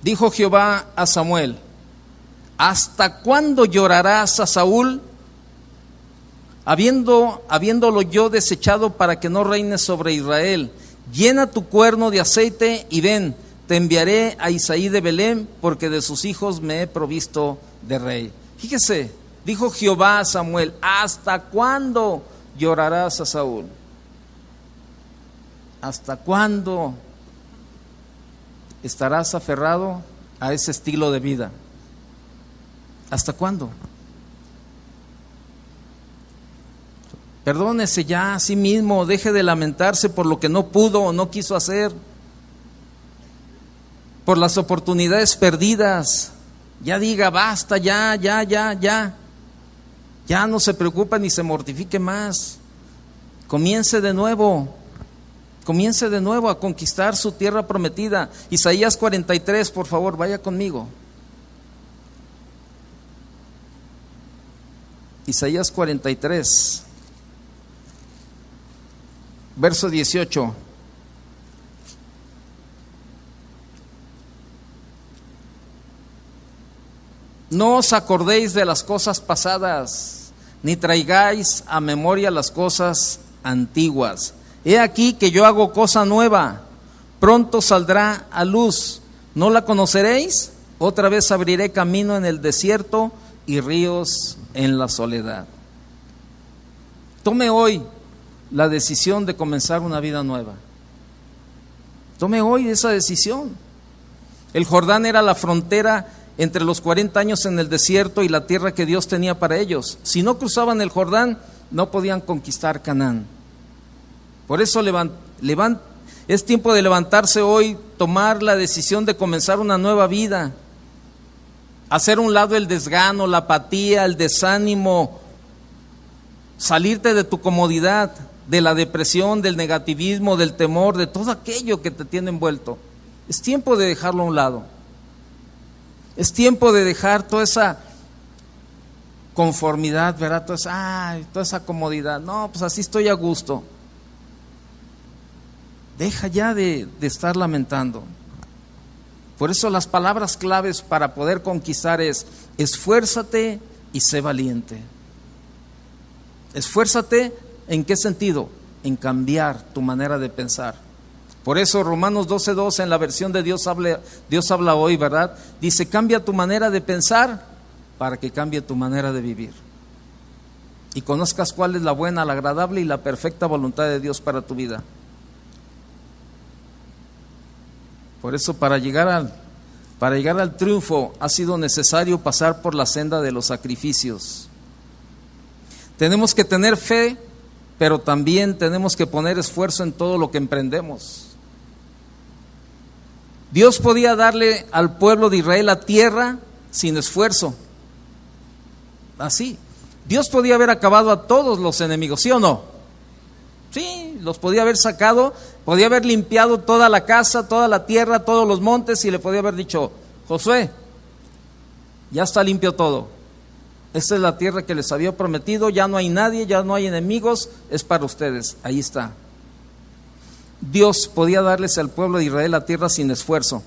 Dijo Jehová a Samuel: ¿hasta cuándo llorarás a Saúl, habiéndolo yo desechado para que no reine sobre Israel? Llena tu cuerno de aceite y ven, te enviaré a Isaí de Belén, porque de sus hijos me he provisto de rey. Fíjese, dijo Jehová a Samuel: ¿hasta cuándo llorarás a Saúl? ¿Hasta cuándo estarás aferrado a ese estilo de vida? ¿Hasta cuándo? Perdónese ya a sí mismo, deje de lamentarse por lo que no pudo o no quiso hacer, por las oportunidades perdidas. Ya diga: basta, ya no se preocupe ni se mortifique más. Comience de nuevo a conquistar su tierra prometida. Isaías 43, por favor, vaya conmigo. Isaías 43, verso 18. No os acordéis de las cosas pasadas, ni traigáis a memoria las cosas antiguas. He aquí que yo hago cosa nueva, pronto saldrá a luz. ¿No la conoceréis? Otra vez abriré camino en el desierto y ríos en la soledad. Tome hoy la decisión de comenzar una vida nueva. Tome hoy esa decisión. El Jordán era la frontera entre los 40 años en el desierto y la tierra que Dios tenía para ellos. Si no cruzaban el Jordán, no podían conquistar Canaán. Por eso es tiempo de levantarse hoy, tomar la decisión de comenzar una nueva vida, hacer a un lado el desgano, la apatía, el desánimo, salirte de tu comodidad, de la depresión, del negativismo, del temor, de todo aquello que te tiene envuelto. Es tiempo de dejarlo a un lado. Es tiempo de dejar toda esa conformidad, ¿verdad? Toda esa comodidad. No, pues así estoy a gusto. Deja ya de estar lamentando. Por eso las palabras claves para poder conquistar es: esfuérzate y sé valiente. Esfuérzate, ¿en qué sentido? En cambiar tu manera de pensar. Por eso Romanos 12:2 en la versión de Dios habla hoy, ¿verdad? Dice: cambia tu manera de pensar para que cambie tu manera de vivir. Y conozcas cuál es la buena, la agradable y la perfecta voluntad de Dios para tu vida. Por eso para llegar al triunfo ha sido necesario pasar por la senda de los sacrificios. Tenemos que tener fe, pero también tenemos que poner esfuerzo en todo lo que emprendemos. Dios podía darle al pueblo de Israel la tierra sin esfuerzo. Así. Dios podía haber acabado a todos los enemigos, ¿sí o no? Sí, los podía haber sacado, podía haber limpiado toda la casa, toda la tierra, todos los montes, y le podía haber dicho: Josué, ya está limpio todo. Esta es la tierra que les había prometido, ya no hay nadie, ya no hay enemigos, es para ustedes, ahí está. Dios podía darles al pueblo de Israel la tierra sin esfuerzo,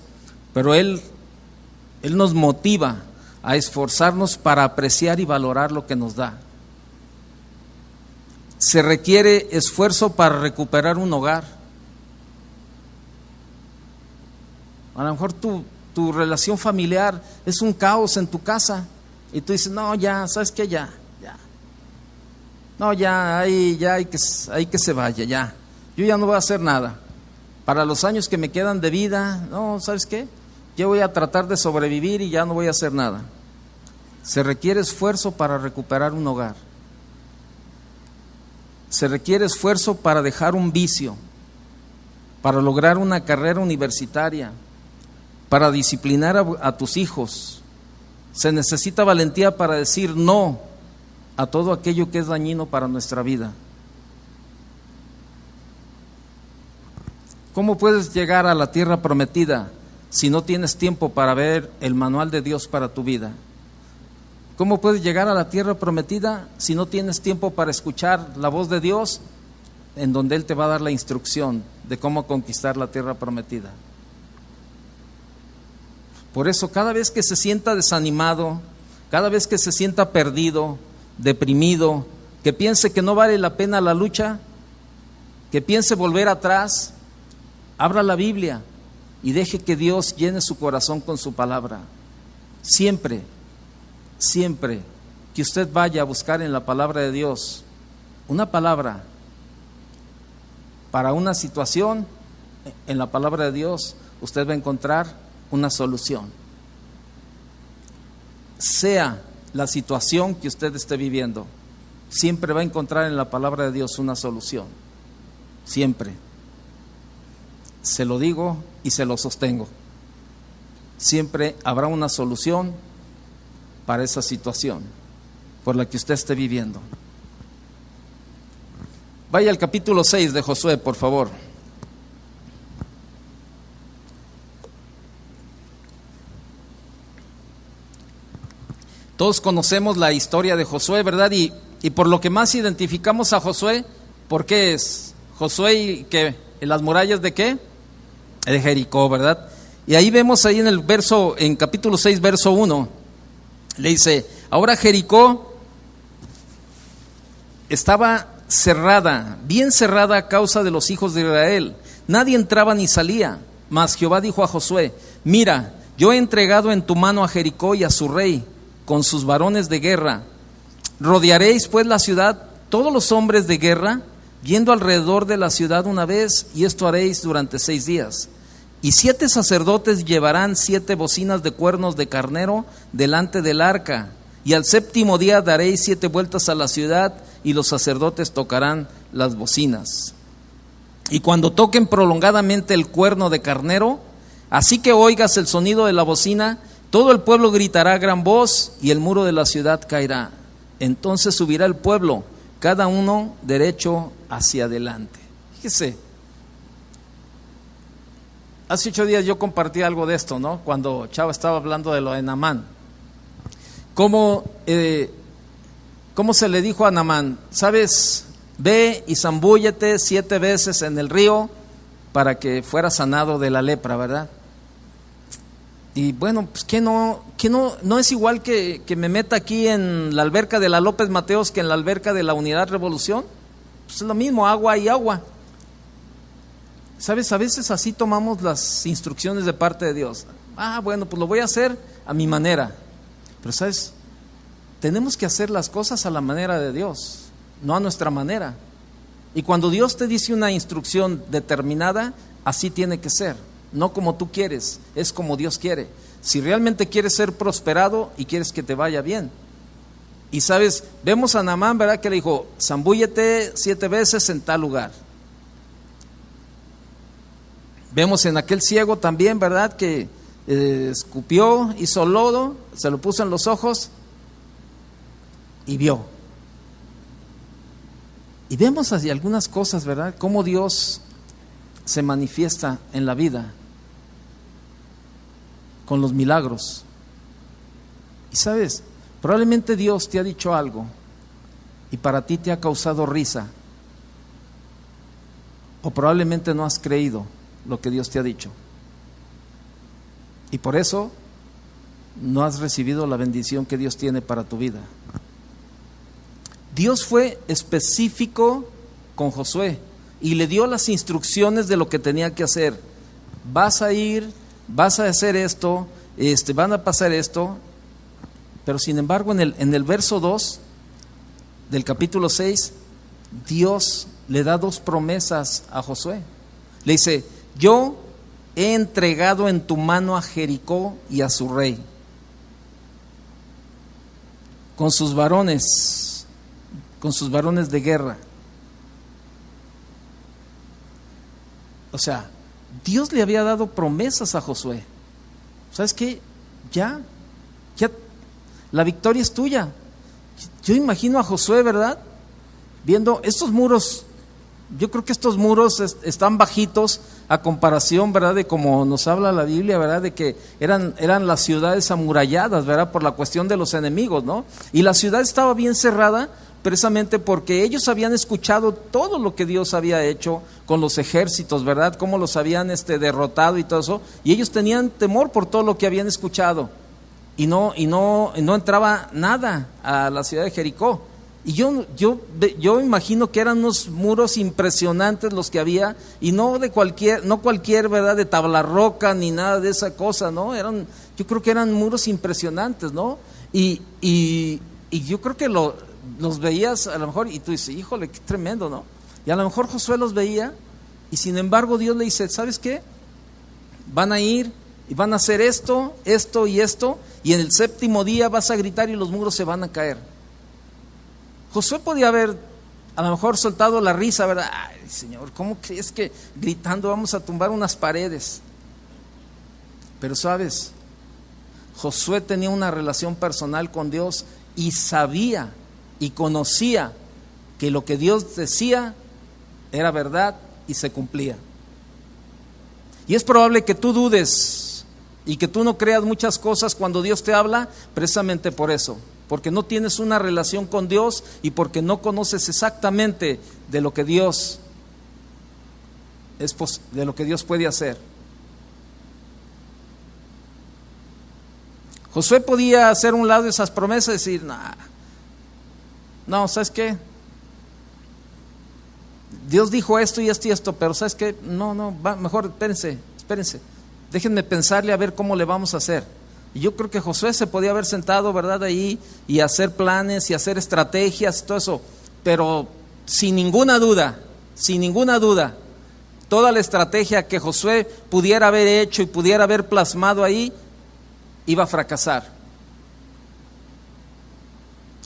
pero Él nos motiva a esforzarnos para apreciar y valorar lo que nos da. Se requiere esfuerzo para recuperar un hogar. A lo mejor tu relación familiar es un caos en tu casa y tú dices: no, ya, ¿sabes qué? Ya. No, ya hay que se vaya, ya. Yo ya no voy a hacer nada. Para los años que me quedan de vida, no, ¿sabes qué? Yo voy a tratar de sobrevivir y ya no voy a hacer nada. Se requiere esfuerzo para recuperar un hogar. Se requiere esfuerzo para dejar un vicio, para lograr una carrera universitaria, para disciplinar a tus hijos. Se necesita valentía para decir no a todo aquello que es dañino para nuestra vida. ¿Cómo puedes llegar a la tierra prometida si no tienes tiempo para ver el manual de Dios para tu vida? ¿Cómo puedes llegar a la tierra prometida si no tienes tiempo para escuchar la voz de Dios, en donde Él te va a dar la instrucción de cómo conquistar la tierra prometida? Por eso, cada vez que se sienta desanimado, cada vez que se sienta perdido, deprimido, que piense que no vale la pena la lucha, que piense volver atrás, abra la Biblia y deje que Dios llene su corazón con su palabra. Siempre que usted vaya a buscar en la palabra de Dios una palabra para una situación, en la palabra de Dios usted va a encontrar una solución. Sea la situación que usted esté viviendo, siempre va a encontrar en la palabra de Dios una solución. Siempre. Se lo digo y se lo sostengo. Siempre habrá una solución para esa situación por la que usted esté viviendo. Vaya al capítulo 6 de Josué, por favor. Todos conocemos la historia de Josué, ¿verdad? Y por lo que más identificamos a Josué, ¿por qué es? Josué y que en las murallas de ¿qué? De Jericó, ¿verdad? Y ahí vemos ahí en capítulo 6, verso 1, Le dice, ahora Jericó estaba cerrada, bien cerrada a causa de los hijos de Israel. Nadie entraba ni salía. Mas Jehová dijo a Josué, mira, yo he entregado en tu mano a Jericó y a su rey, con sus varones de guerra. Rodearéis pues la ciudad, todos los hombres de guerra, yendo alrededor de la ciudad una vez, y esto haréis durante 6 días. Y 7 sacerdotes llevarán 7 bocinas de cuernos de carnero delante del arca. Y al 7º día daréis 7 vueltas a la ciudad, y los sacerdotes tocarán las bocinas. Y cuando toquen prolongadamente el cuerno de carnero, así que oigas el sonido de la bocina, todo el pueblo gritará a gran voz, y el muro de la ciudad caerá. Entonces subirá el pueblo, cada uno derecho hacia adelante. Fíjese, hace 8 días yo compartí algo de esto, ¿no? Cuando Chava estaba hablando de lo de Naamán. ¿Cómo se le dijo a Naamán? ¿Sabes? Ve y zambúllete 7 veces en el río para que fuera sanado de la lepra, ¿verdad? Y bueno, pues que no es igual que me meta aquí en la alberca de la López Mateos que en la alberca de la Unidad Revolución. Pues es lo mismo, agua y agua. ¿Sabes? A veces así tomamos las instrucciones de parte de Dios. Bueno, pues lo voy a hacer a mi manera. Pero ¿sabes? Tenemos que hacer las cosas a la manera de Dios, no a nuestra manera. Y cuando Dios te dice una instrucción determinada, así tiene que ser. No como tú quieres, es como Dios quiere. Si realmente quieres ser prosperado y quieres que te vaya bien. Y sabes, vemos a Naamán, ¿verdad? Que le dijo, zambúllete 7 veces en tal lugar. Vemos en aquel ciego también, ¿verdad? Que escupió, hizo lodo, se lo puso en los ojos y vio. Y vemos así algunas cosas, ¿verdad? Cómo Dios se manifiesta en la vida con los milagros. Y sabes, probablemente Dios te ha dicho algo y para ti te ha causado risa, o probablemente no has creído lo que Dios te ha dicho y por eso no has recibido la bendición que Dios tiene para tu vida. Dios fue específico con Josué y le dio las instrucciones de lo que tenía que hacer. Vas a ir, vas a hacer esto, van a pasar esto. Pero sin embargo en el verso 2 del capítulo 6, Dios le da 2 promesas a Josué. Le dice, yo he entregado en tu mano a Jericó y a su rey, con sus varones de guerra. O sea, Dios le había dado promesas a Josué. ¿Sabes qué? Ya, la victoria es tuya. Yo imagino a Josué, ¿verdad? Viendo estos muros. Yo creo que estos muros están bajitos a comparación, ¿verdad? De como nos habla la Biblia, ¿verdad? De que eran las ciudades amuralladas, ¿verdad? Por la cuestión de los enemigos, ¿no? Y la ciudad estaba bien cerrada precisamente porque ellos habían escuchado todo lo que Dios había hecho con los ejércitos, ¿verdad? Cómo los habían derrotado y todo eso. Y ellos tenían temor por todo lo que habían escuchado. Y no entraba nada a la ciudad de Jericó. Y yo imagino que eran unos muros impresionantes los que había, y no cualquier, ¿verdad? De tabla roca ni nada de esa cosa, ¿no? Yo creo que eran muros impresionantes, ¿no? Y yo creo que los veías a lo mejor y tú dices, híjole, qué tremendo, ¿no? Y a lo mejor Josué los veía y sin embargo Dios le dice, ¿sabes qué? Van a ir y van a hacer esto, esto y esto, y en el 7º día vas a gritar y los muros se van a caer. Josué podía haber a lo mejor soltado la risa, ¿verdad? Ay, Señor, ¿cómo crees que gritando vamos a tumbar unas paredes? Pero sabes, Josué tenía una relación personal con Dios y sabía y conocía que lo que Dios decía era verdad y se cumplía. Y es probable que tú dudes y que tú no creas muchas cosas cuando Dios te habla, precisamente por eso, porque no tienes una relación con Dios y porque no conoces exactamente de lo que Dios puede hacer. Josué podía hacer a un lado esas promesas y decir, no, ¿sabes qué? Dios dijo esto y esto y esto, pero ¿sabes qué? Mejor espérense, déjenme pensarle a ver cómo le vamos a hacer. Y yo creo que Josué se podía haber sentado, ¿verdad?, ahí y hacer planes y hacer estrategias, todo eso, pero sin ninguna duda, toda la estrategia que Josué pudiera haber hecho y pudiera haber plasmado ahí, iba a fracasar.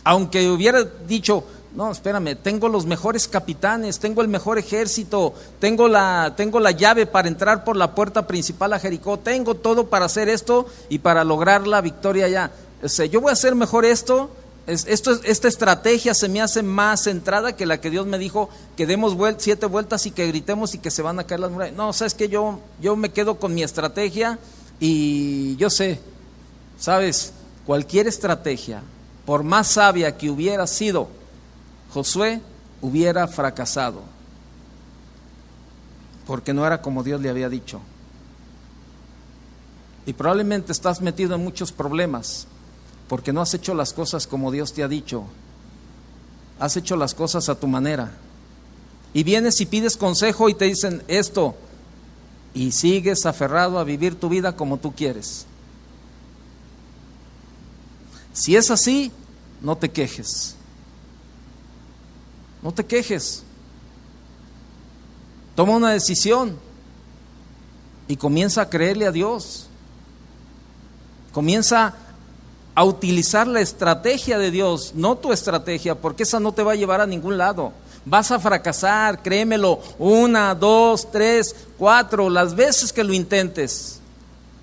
Aunque hubiera dicho, no, espérame, tengo los mejores capitanes, tengo el mejor ejército, tengo la llave para entrar por la puerta principal a Jericó, tengo todo para hacer esto y para lograr la victoria allá. O sea, yo voy a hacer mejor esto. Esta estrategia se me hace más centrada que la que Dios me dijo, que demos 7 vueltas y que gritemos y que se van a caer las murallas. No, sabes que yo me quedo con mi estrategia y yo sé, sabes, cualquier estrategia, por más sabia que hubiera sido, Josué hubiera fracasado, porque no era como Dios le había dicho. Y probablemente estás metido en muchos problemas porque no has hecho las cosas como Dios te ha dicho. Has hecho las cosas a tu manera. Y vienes y pides consejo y te dicen esto, y sigues aferrado a vivir tu vida como tú quieres. Si es así, no te quejes. No te quejes. Toma una decisión y comienza a creerle a Dios. Comienza a utilizar la estrategia de Dios, no tu estrategia, porque esa no te va a llevar a ningún lado. Vas a fracasar, créemelo, 1, 2, 3, 4, las veces que lo intentes,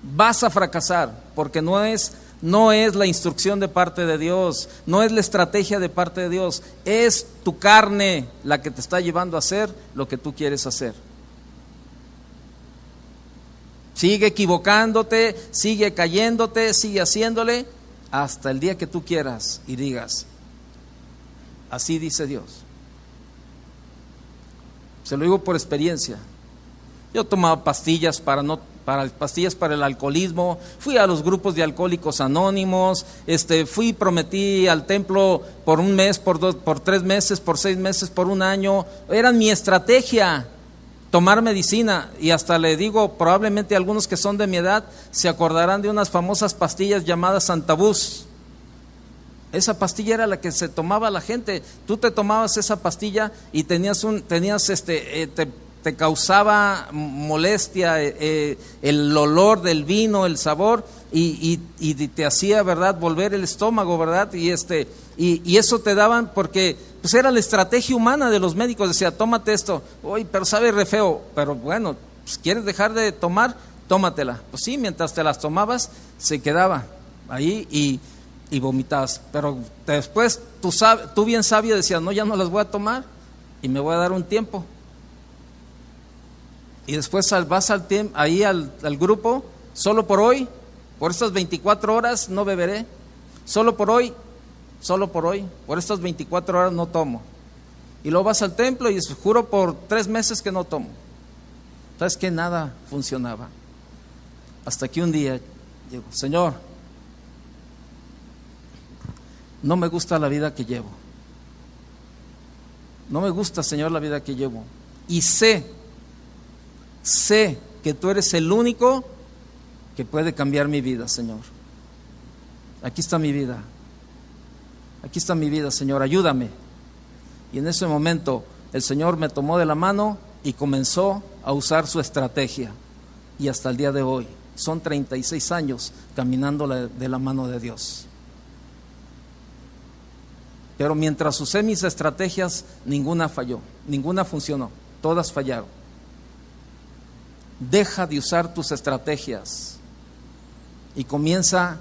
vas a fracasar, porque no es la instrucción de parte de Dios, no es la estrategia de parte de Dios, es tu carne la que te está llevando a hacer lo que tú quieres hacer. Sigue equivocándote, sigue cayéndote, sigue haciéndole hasta el día que tú quieras y digas, así dice Dios. Se lo digo por experiencia. Yo tomaba pastillas para el alcoholismo, fui a los grupos de alcohólicos anónimos, prometí al templo por 1 mes, por 3 meses, por 6 meses, por 1 año. Era mi estrategia, tomar medicina. Y hasta le digo, probablemente algunos que son de mi edad se acordarán de unas famosas pastillas llamadas Santabús. Esa pastilla era la que se tomaba la gente. Tú te tomabas esa pastilla y te causaba molestia el olor del vino, el sabor, y te hacía, ¿verdad?, volver el estómago, ¿verdad? Y eso te daban porque pues era la estrategia humana de los médicos. Decía, tómate esto. Uy, pero sabe re feo. Pero bueno, pues, ¿quieres dejar de tomar? Tómatela. Pues sí, mientras te las tomabas se quedaba ahí y vomitabas. Pero después tú bien sabio decías, no, ya no las voy a tomar y me voy a dar un tiempo. Y después vas ahí al grupo, solo por hoy, por estas 24 horas no beberé, solo por hoy, por estas 24 horas no tomo. Y luego vas al templo y juro por 3 meses que no tomo. ¿Sabes qué? Nada funcionaba. Hasta que un día digo, Señor, no me gusta la vida que llevo. No me gusta, Señor, la vida que llevo. Y sé que tú eres el único que puede cambiar mi vida, Señor. Aquí está mi vida. Aquí está mi vida, Señor, ayúdame. Y en ese momento el Señor me tomó de la mano y comenzó a usar su estrategia. Y hasta el día de hoy, son 36 años caminando de la mano de Dios. Pero mientras usé mis estrategias, ninguna falló, ninguna funcionó, todas fallaron. Deja de usar tus estrategias y comienza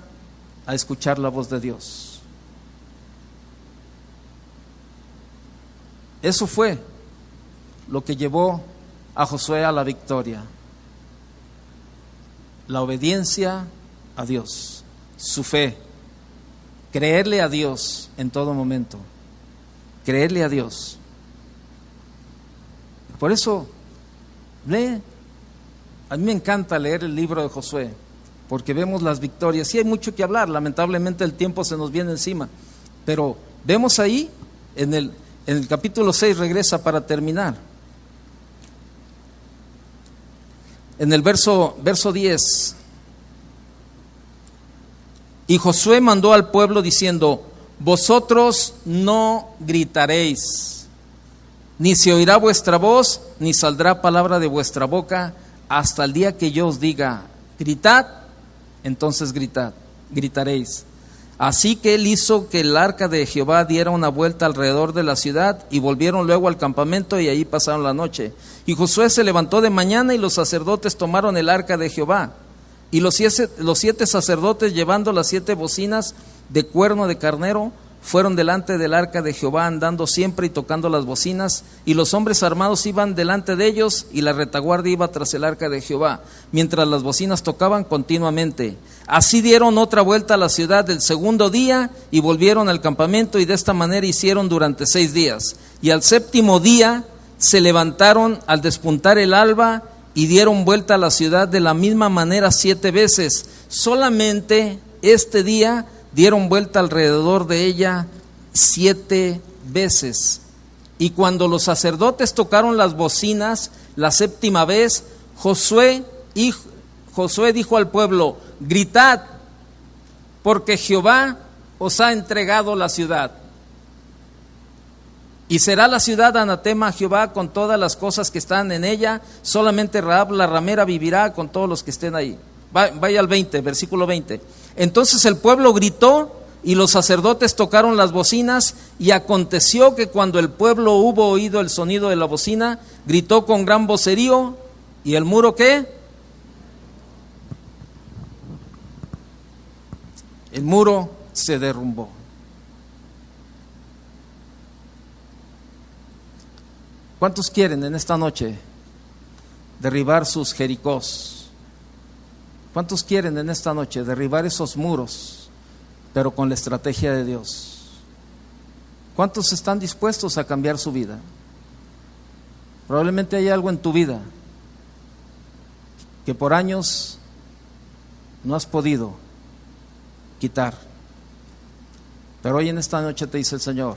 a escuchar la voz de Dios. Eso fue lo que llevó a Josué a la victoria. La obediencia a Dios, su fe, creerle a Dios en todo momento, creerle a Dios. Por eso, lee. A mí me encanta leer el libro de Josué, porque vemos las victorias. Sí hay mucho que hablar, lamentablemente el tiempo se nos viene encima, pero vemos ahí en el capítulo 6, regresa para terminar. En el verso 10, y Josué mandó al pueblo diciendo: vosotros no gritaréis, ni se oirá vuestra voz, ni saldrá palabra de vuestra boca, hasta el día que yo os diga: gritad, entonces gritaréis. Así que él hizo que el arca de Jehová diera una vuelta alrededor de la ciudad, y volvieron luego al campamento, y allí pasaron la noche. Y Josué se levantó de mañana, y los sacerdotes tomaron el arca de Jehová. Y los 7 sacerdotes, llevando las 7 bocinas de cuerno de carnero, fueron delante del arca de Jehová, andando siempre y tocando las bocinas, y los hombres armados iban delante de ellos, y la retaguardia iba tras el arca de Jehová, mientras las bocinas tocaban continuamente. Así dieron otra vuelta a la ciudad el segundo día, y volvieron al campamento, y de esta manera hicieron durante 6 días. Y al 7º día se levantaron al despuntar el alba, y dieron vuelta a la ciudad de la misma manera 7 veces. Solamente este día dieron vuelta alrededor de ella 7 veces. Y cuando los sacerdotes tocaron las bocinas la 7ª vez, Josué dijo al pueblo: gritad, porque Jehová os ha entregado la ciudad. Y será la ciudad anatema a Jehová con todas las cosas que están en ella. Solamente Rahab la ramera vivirá con todos los que estén ahí. Vaya al 20, versículo 20. Entonces el pueblo gritó, y los sacerdotes tocaron las bocinas, y aconteció que cuando el pueblo hubo oído el sonido de la bocina, gritó con gran vocerío, y el muro, ¿qué? El muro se derrumbó. ¿Cuántos quieren en esta noche derribar sus Jericós? ¿Cuántos quieren en esta noche derribar esos muros, pero con la estrategia de Dios? ¿Cuántos están dispuestos a cambiar su vida? Probablemente hay algo en tu vida que por años no has podido quitar, pero hoy en esta noche te dice el Señor: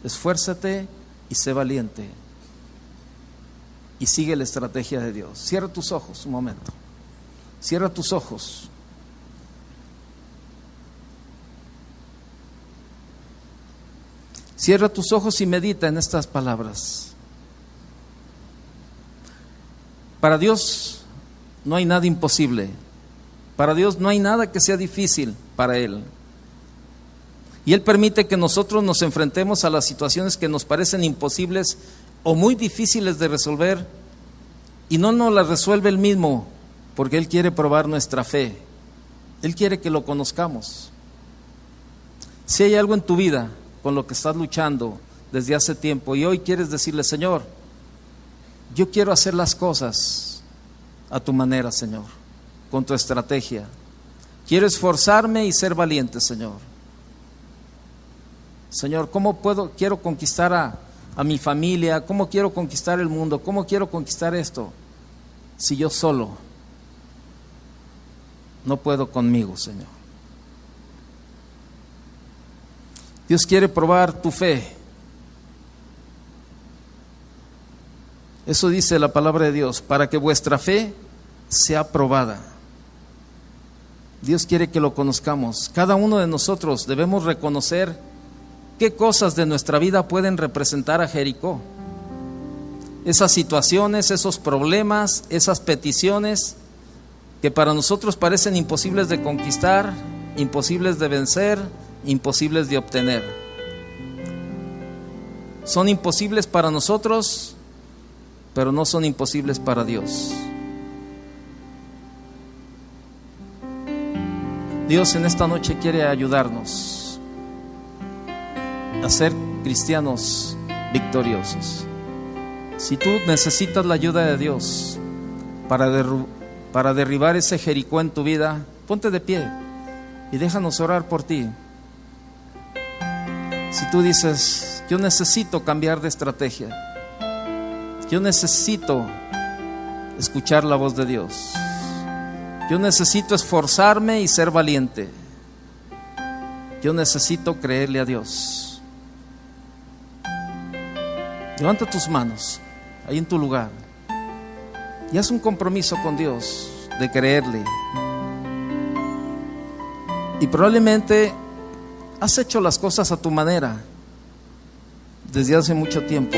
esfuérzate y sé valiente, y sigue la estrategia de Dios. Cierra tus ojos un momento. Cierra tus ojos. Cierra tus ojos y medita en estas palabras. Para Dios no hay nada imposible. Para Dios no hay nada que sea difícil para Él. Y Él permite que nosotros nos enfrentemos a las situaciones que nos parecen imposibles o muy difíciles de resolver, y no nos las resuelve Él mismo, porque Él quiere probar nuestra fe. Él quiere que lo conozcamos. Si hay algo en tu vida con lo que estás luchando desde hace tiempo y hoy quieres decirle: Señor, yo quiero hacer las cosas a tu manera, Señor, con tu estrategia. Quiero esforzarme y ser valiente, Señor. Señor, ¿cómo quiero conquistar a mi familia? ¿Cómo quiero conquistar el mundo? ¿Cómo quiero conquistar esto? Si yo solo no puedo conmigo, Señor. Dios quiere probar tu fe. Eso dice la palabra de Dios, para que vuestra fe sea probada. Dios quiere que lo conozcamos. Cada uno de nosotros debemos reconocer qué cosas de nuestra vida pueden representar a Jericó. Esas situaciones, esos problemas, esas peticiones que para nosotros parecen imposibles de conquistar, imposibles de vencer, imposibles de obtener. Son imposibles para nosotros, pero no son imposibles para Dios. Dios en esta noche quiere ayudarnos a ser cristianos victoriosos. Si tú necesitas la ayuda de Dios para derribar ese Jericó en tu vida, ponte de pie y déjanos orar por ti. Si tú dices: yo necesito cambiar de estrategia, yo necesito escuchar la voz de Dios, Yo necesito esforzarme y ser valiente. Yo necesito creerle a Dios. Levanta tus manos ahí en tu lugar y haz un compromiso con Dios de creerle. Y probablemente has hecho las cosas a tu manera desde hace mucho tiempo.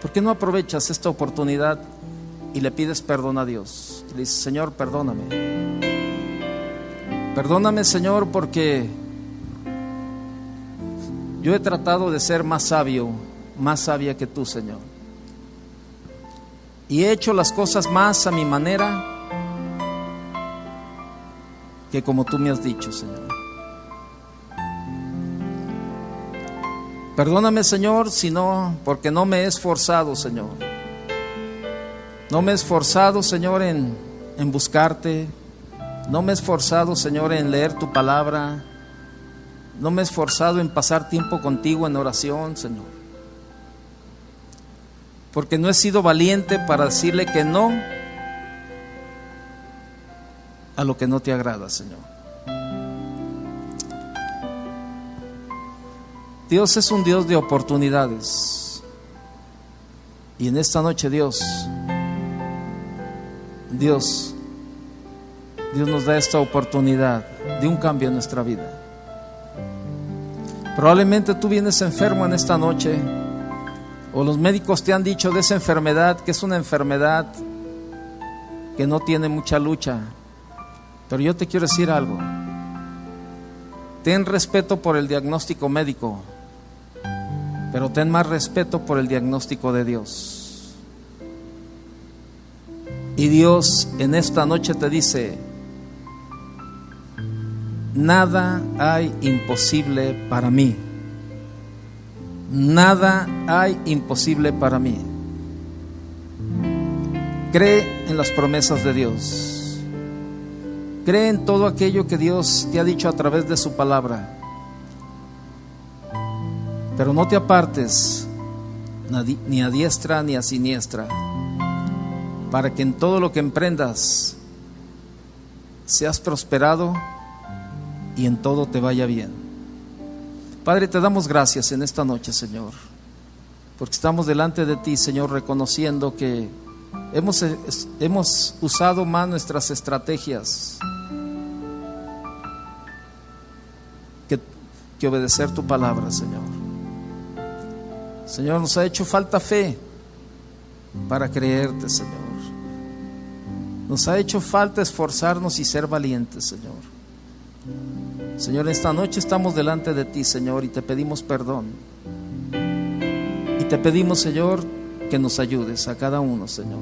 ¿Por qué no aprovechas esta oportunidad y le pides perdón a Dios? Y le dices: Señor, perdóname. Perdóname, Señor, porque yo he tratado de ser más sabio, más sabia que tú, Señor. Y he hecho las cosas más a mi manera que como tú me has dicho, Señor. Perdóname, Señor, si no, porque no me he esforzado, Señor. No me he esforzado, Señor, en buscarte. No me he esforzado, Señor, en leer tu palabra. No me he esforzado en pasar tiempo contigo en oración, Señor. Porque no he sido valiente para decirle que no a lo que no te agrada, Señor. Dios es un Dios de oportunidades. Y en esta noche Dios nos da esta oportunidad de un cambio en nuestra vida. Probablemente tú vienes enfermo en esta noche, o los médicos te han dicho de esa enfermedad que es una enfermedad que no tiene mucha lucha. Pero yo te quiero decir algo: ten respeto por el diagnóstico médico, pero ten más respeto por el diagnóstico de Dios. Y Dios en esta noche te dice: nada hay imposible para mí. Nada hay imposible para mí. Cree en las promesas de Dios. Cree en todo aquello que Dios te ha dicho a través de su palabra. Pero no te apartes ni a diestra ni a siniestra, para que en todo lo que emprendas seas prosperado y en todo te vaya bien. Padre, te damos gracias en esta noche, Señor, porque estamos delante de ti, Señor, reconociendo que hemos usado más nuestras estrategias que obedecer tu palabra, Señor. Señor, nos ha hecho falta fe para creerte, Señor. Nos ha hecho falta esforzarnos y ser valientes, Señor. Señor, esta noche estamos delante de ti, Señor, y te pedimos perdón. Y te pedimos, Señor, que nos ayudes a cada uno, Señor.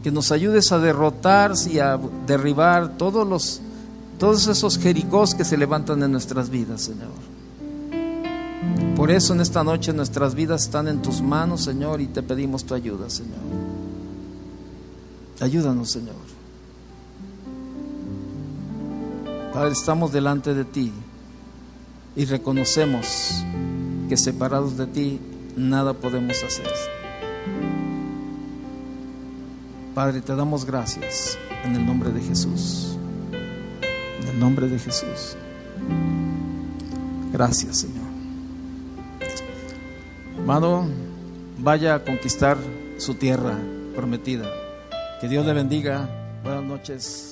Que nos ayudes a derrotar y a derribar todos esos jericós que se levantan en nuestras vidas, Señor. Por eso en esta noche nuestras vidas están en tus manos, Señor, y te pedimos tu ayuda, Señor. Ayúdanos, Señor. Padre, estamos delante de ti y reconocemos que separados de ti nada podemos hacer. Padre, te damos gracias en el nombre de Jesús. En el nombre de Jesús. Gracias, Señor. Hermano, vaya a conquistar su tierra prometida. Que Dios le bendiga. Buenas noches.